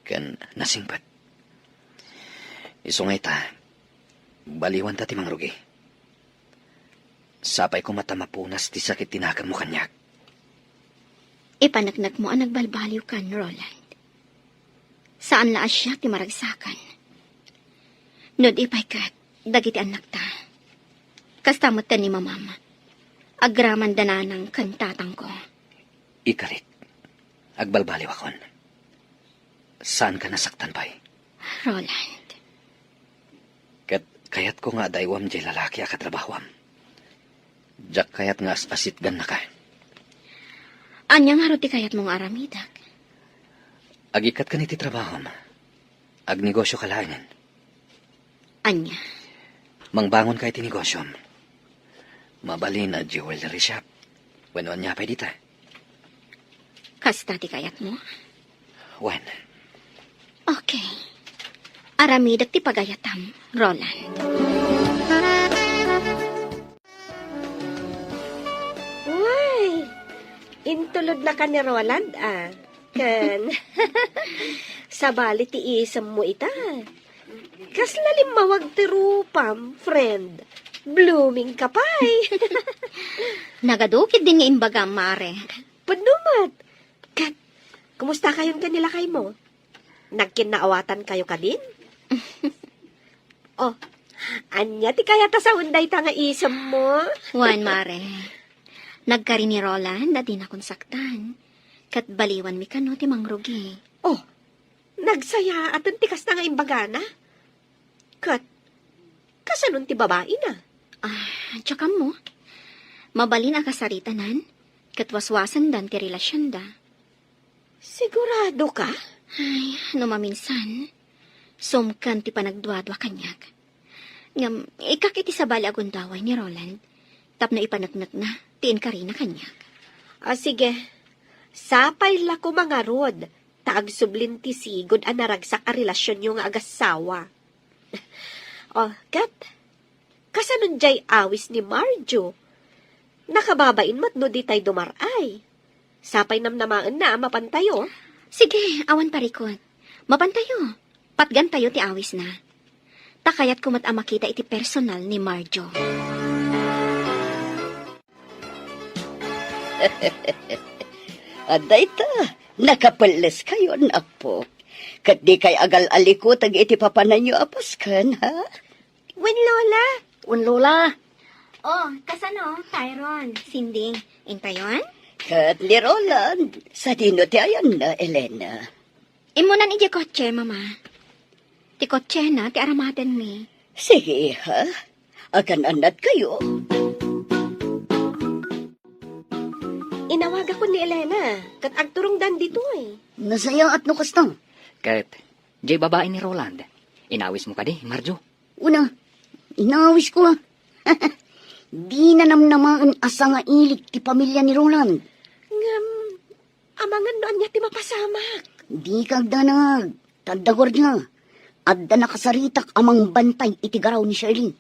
ken nasingpat. Isungay ta, baliwan ta ti mangrugi. Sapay ko mata mapunas ti sakit tinakan mo kanyak. ipanagnak mo ang nagbalbaliw kan, Roland. Saan laas siya ti maragsakan? Nod ipay kat, dagiti anak ta. Kastamot ta ni mamama. Agraman dananang kantatang ko. Ikarit, agbalbaliw akon. Saan ka nasaktan pa'y? Roland, Kayat ko nga daywam jay lalaki akatrabahwam. Jak kayat nga asit gan na ka. anyang haro ti kayat mong aramidak. Agikat ka ni ti trabahom. Agnegosyo ka lahanan. Anya, Mangbangon kay ti negosyom. Mabalin a jewelry shop. Wano niya pa dita. kasta ti kayat mo? Wen, Okay. Aramidak ti pagayatam, Roland. Uy, intulod na ka ni Roland, ah. Kan, sabali ti isam mo ita. Kaslalim mawag ti rupam, friend. Blooming ka pa'y. Nagadukid din nga imbaga, mare. Panumat. Kat, kumusta kayon kanila kay mo? Nagkinaawatan kayo ka din? Oh, anya ti kaya ta sa unday ta nga isam mo? Juan, mare. Nagkari ni Roland na di na konsaktan. Kat baliwan mi kano ti mangrugi. Oh, nagsaya at tikas na nga imbagana. Kat, kasanon ti babae na? Tsaka mo, mabalin ang kasaritanan, kat waswasan dan ti relasyon da. Sigurado ka? Ay, no maminsan, sumkan ti panagduadwa kanyak. Ngam, ikakiti sa bali agundaway ni Roland, tapno ipanagnak na, tiin ka rin na kanyak. Sige, sapay la ko mga rod, taagsublin ti sigod ang naragsak a relasyon yung agasawa. Oh, kat, kasanon jay awis ni Marjo. Nakababain matno di tay dumaray. Sapay namnamaan na mapantayo. Sige, awan parikot. Mapantayo. Patgan tayo ti awis na. Takayat kumat ang makita iti personal ni Marjo. Aday ta, nakapalas kayo, apo. Kat di kay agal-aliko tag iti papanan nyo apaskan, ha? Wen Lola, Un Lola, Oh, kasano, Tyron? Sinding, intayon? Kat ni Roland, sa dino ti ayan na, Elena. Imunan iti kotse, mama. Ti kotse na, ti aramaten mi. Sige, ha? Akan anat kayo. inawaga ko ni Elena. Kat agturong dan dito eh. Nasaya at nukastang. Kahit, jay babae ni Roland. Inawis mo ka di, Marjo. Una, inawis ko, ha? Di na namnamaan asa nga ilik ti pamilya ni Roland. Ngam, amangan noan niya ti mapasamak. Di kagdanag, tagdagor niya. Adda nakasaritak amang bantay iti garaw ni Shirley.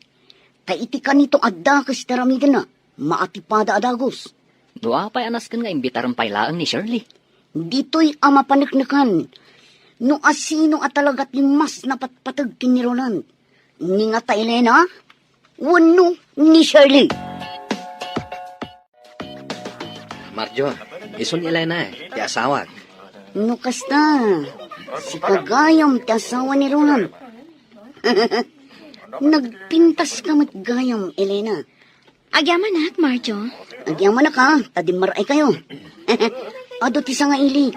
Kay iti kanito adda kas taramigan na, maatipada adagos. Doa pa'y anaskan nga imbitaran pailaang ni Shirley. Dito'y ama paniknakan. No asino at talagat ni mas napatpatag kin ni Roland. Ni nga ta Elena, wano ni Shirley. Marjo, isun Elena ti asawak. No kasta, si kagayam ti asawa ni Roland. Nagpintas ka matgayam, Elena. Agyaman na, Marjo. Agyaman na ka, tadimaray kayo. Ado ti nga ili.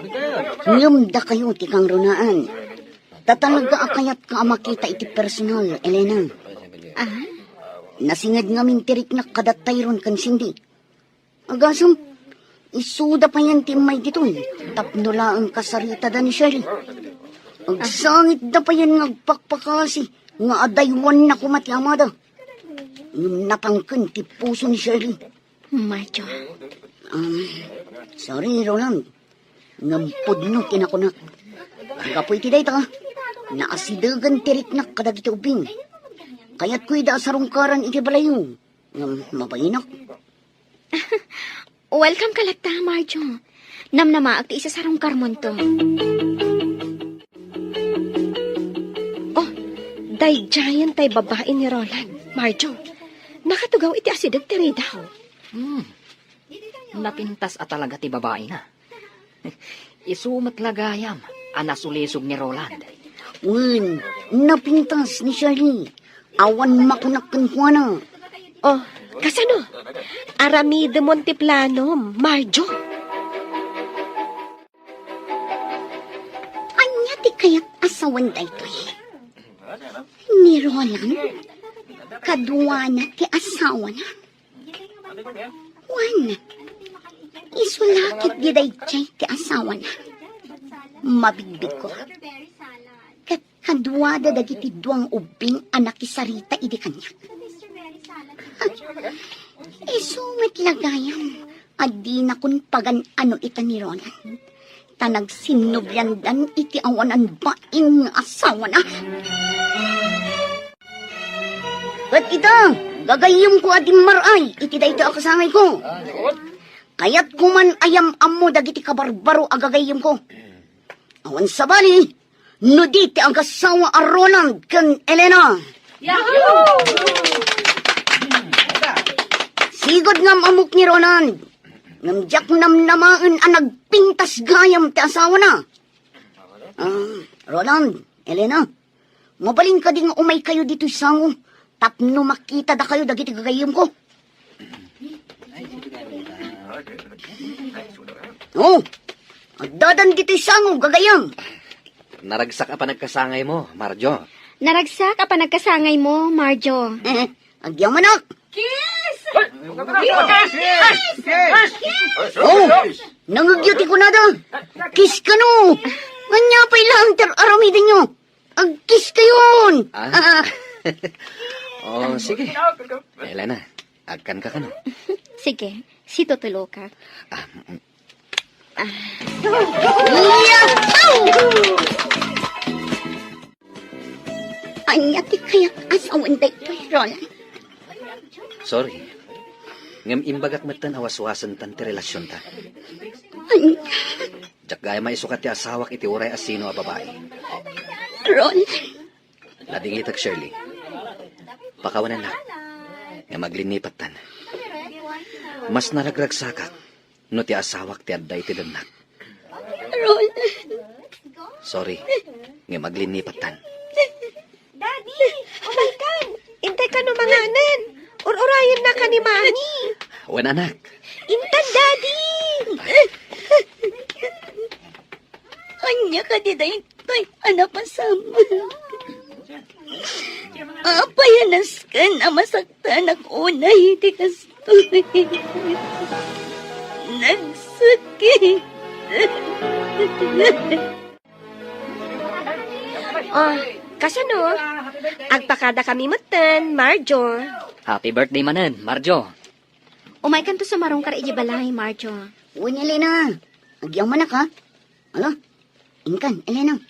Ngumda kayo ti kang runaan. Tatalaga akayat ka makita iti personal, Elena. Nasingad nga mintirik na kadatayron kan sindi. Agasam, isuda pa yan ti may ditoy. Tapno laang kasarita da ni Shirley. Agsangit da pa yan ngagpakpakasi. Nga adaywan na kumati amada. Ngam napangken ti puso ni Shirley. Marjo, Sorry, Roland. Ngam pudno tinakunak. Kapoy ti day ta. Naasidagan tiriknak kadag iti ubing. Kaya't ko'y da sarungkaran iti balayo. Ngam mabayinak. welcome kalagta, Marjo. Namnamaag ti isa sarong karmon to. Oh, day giant tay babae ni Roland. Marjo, nakatugaw iti asidag ti daw. Napintas at talaga ti babae na. Isumat lagayam, anasulisog ni Roland. Wen, napintas ni Shirley. Awan makunakken ko na. Oh, kasano? Aramide Monteplano, Marjo. Anya ti kayat asawan daytoy. Ni Roland, kadwa na ti asawa na. Juan, isulakit giday jay ti asawa na. Mabigbig ko. Kat kadwa da dagiti duang ubing anak isarita idi kanya. Isumit lagayam. Adi na kun pagan ano ita ni Roland. Tanag sinubyandan iti awanan baing asawa na. At ita, gagayim ko adim maray, iti da ito akasangay ko. Kaya't kuman ayam amo dagiti kabarbaro agagayim ko. Awan sabali, no diti ang kasawa a Roland kan Elena. Sigod ngam amok ni Roland. Ngam jak namnamaan ang nagpintas gayam ti asawa na. Roland, Elena, mabaling ka di nga umay kayo dito sango. Tapno makita da kayo dagiti gagayim ko. Oh, dadan dito sango gagayam. Naragsak pa nagkasangay mo, Marjo. Naragsak apa nagkasangay mo, Marjo? Agyaw manak. Oh, nangagyuti ko na da. Kiss ka no. Nganya pa ilang aramidin nyo. Agkiss kayon. Oh, sige. Elena, agkan ka no? Sige, si tutulo ka. Anya ti kayat asawan daytoy, Roland. Sorry. Ngam imbagat matan awas-wasan tan ti relasyon ta. Anya, Jak gaya maisukat ti asawak iti uray asino a babae. Roland. Ladingitag Shirley. Pakawanan na. Nga maglinipat tan. Mas naragragsakak no ti asawak ti adday ti danak. Roland. Sorry. Nga maglinipat tan. Daddy, umaykan. Intay ka no manganan. Urayan na ka ni Mami. Wan anak. Intan, Daddy. Anya ka di daytoy, anapasama. Apayanas ka na masaktan ako na hindi kastoy. Nagsakit. Oh, kasano? Agpakada kami matan, Marjo. Happy birthday manen, Marjo. Umay kan to sa marong kar balay, Marjo. Uy, Elena. Agyaw manak ha. Ala, inkan, Elena.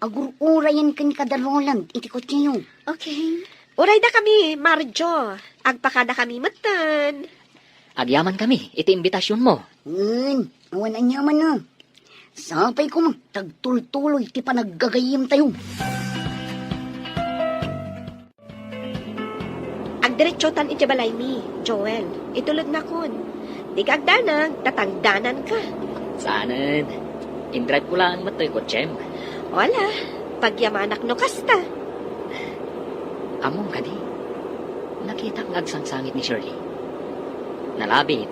Agur-urayan kan kada Roland, iti kotse nyo. Okay. Uray da kami, Marjo. Agpakada kami matan. Agyaman kami, iti imbitasyon mo. Awan anyaman na. Sapay ko mang tagtultuloy, ti pa naggagayim tayo. Agdiretsotan iti balay mi, Joel. Itulod na kun. Di ka agdanag, tatangdanan ka. Saanan? Indrive ko lang matoy kotsem. Wala, pagyamanak no kasta. Among kadi. Nakita ang agsangsangit ni Shirley. Nalabit,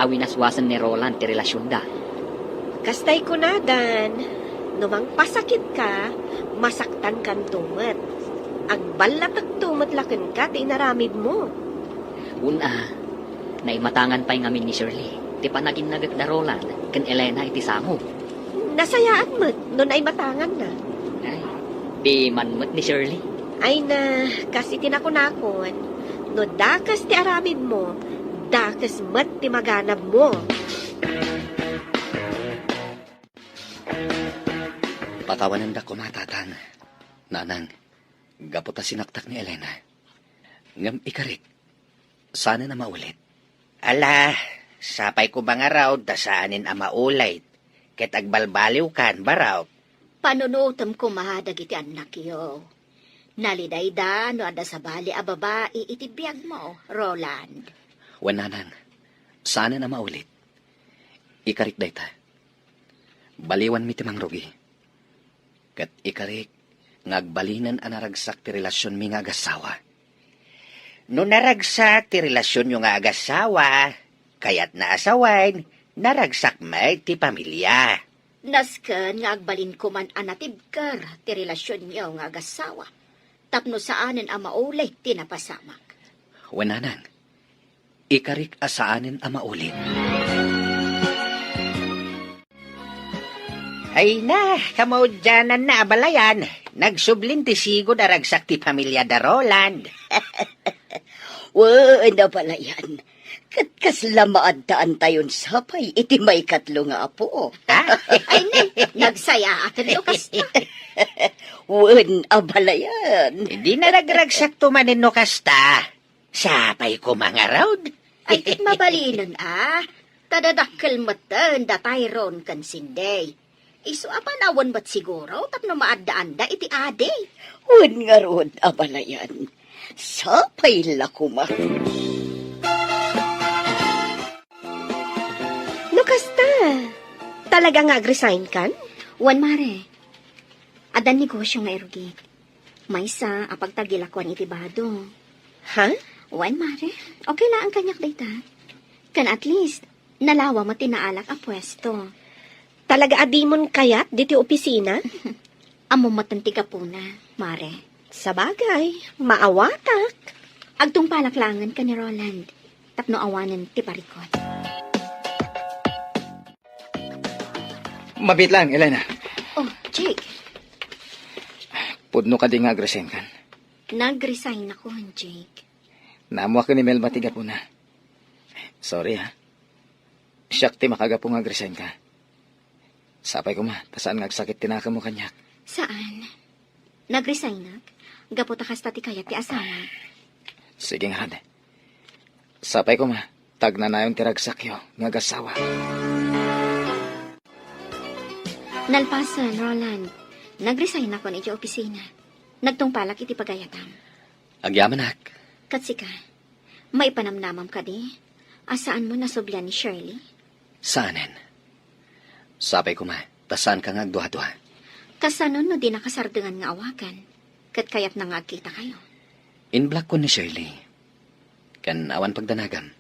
awinaswasan ni Roland ti relasyon da. Kastay ko na, Dan. Numang pasakit ka, masaktan kan tumat. Agbalat ag tumat laken ka, tinaramid mo. Una, naimatangan pa'y ngamin ni Shirley. Ti panagin nagat da Roland, kan Elena iti samo. Nasayaan mo, nun ay matangan na. Ay, di manmot ni Shirley. Ay na, kasi tinakunakon, No dakas ti aramid mo, dakas mat ti maganab mo. Patawanan da ko matatan. Nanang, gaputa sinaktak ni Elena. Ngam ikarik, sana na maulit. Ala, sapay ko ba nga raw, dasaanin ang maulay. Ket agbalbaliw kan ba raw? Panunutom ko mahadag iti anak yo. Naliday da, no ada sa bali a babae iti biyag mo, Roland. Wananang, sana na maulit. Ikarik dayta. Baliwan mi timang rugi. Kat ikarik, ngagbalinan ang naragsak ti relasyon mi nga agasawa. No naragsak ti relasyon yung nga agasawa, kaya't naasawain, naragsak may ti pamilya. Nasken nga agbalin ko man anatibkar ti relasyon niyo nga agasawa. Tapno saanen ang maulay tinapasamak. Wananang, ikarik asaanin ang maulit. Ay na, kamaudyanan na abalayan. Nagsublin ti sigod aragsak ti pamilya da Roland. Na pala yan. Katkaslamaan taan tayon sapay, iti may katlo nga apo. Ay na, nagsaya atin lukas na. Abala yan. Hindi na nagragsak tumanin no kasta. Sapay ko mga raud. Ay tit mabalinan Tadadakkel matan da Tyrone kan sinday. Iso apanawan ba't siguro tapno maadaan da iti ade. Nga rod, abala yan. Sapay lakuma. No kasta, talaga nga resign kan? Wan mare. Adan negosyo nga erugit. Maysa apag tagilakwan iti bado. Ha? Wan mare. Okay lang ang kanyak data. Kan at least, nalawa mo tinaalak a pwesto. Talaga adimon kayat diti opisina? Amo matanti ka po na, mare. Sa bagay, maawatak. Agtong palaklangan ka ni Roland. Tapno awanan ti parikot. Mabit lang, Elena. Oh, Jake. Pudno ka di nga agresin kan. Nag-resign ako, Jake. Namuha ka ni Mel matiga po na. Sorry ha. Siyak ti makagapong agresin ka. Sapay ko ma, tasaan nga agsakit tinaka mo kanyak. Saan? Nag-resign na? Gaputa kas tati kaya ti asawa. Sige nga hade. Sapay ko ma, tag na nayon tiragsakyo, nga gasawa. Nalpasan, Roland. Nag-resign ako ni iti opisina. Nagtungpalak iti pagayatam. Agyamanak. Katsika, may panamnamam ka di? Asaan mo nasoblan ni Shirley? Saanin? Sapay ko ma, tasaan ka nga agduha-duha. Kasanon no di nakasardengan nga awagan. Kat kayat na nga agkita kayo. Inblock ko ni Shirley. Kan awan pagdanagam.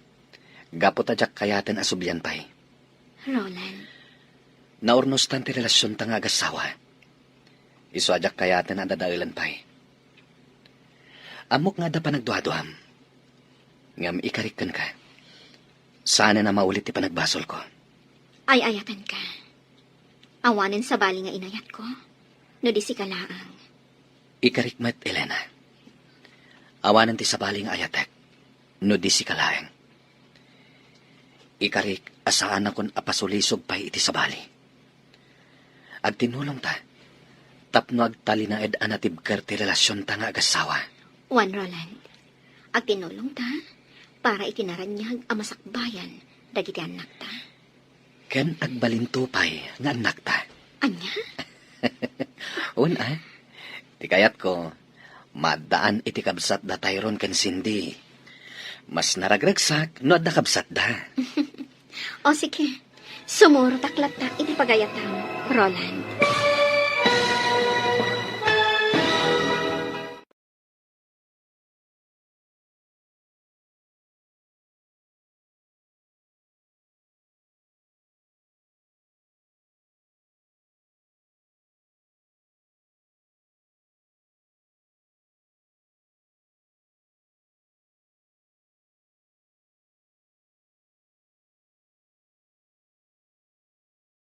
Gapot adyak kayatan asubyan pay. Roland, Naurnos tan ti relasyon ta nga agasawa. Iso adyak kayatan ang dadailan pay. Amok nga da pa nagduha-duham. Ngam ikarikan ka. Sana na maulit ti panagbasol ko. ay ayatan ka. Awanin sa bali nga inayat ko. No di si kalaang. Ikarikmat, Elena. Awanan ti sabali nga ayatek. No di si kalaeng. Ikarik, asaan akon apasulisog pa iti sabali. Ag tinulong ta. Tapno agtali na ed anatibker ti relasyon ta nga agasawa. Juan Roland, ag tinulong ta para itinaranyag ang masakbayan dagiti anak ta. Ken agbalintupay nga anak ta. Anya? Una, ti kayat ko, madaan iti kabsat da Tyrone ken Cindy. Mas naragragsak no adda kabsat da. O sige, sumuro taklat ta iti pagayatam, Roland.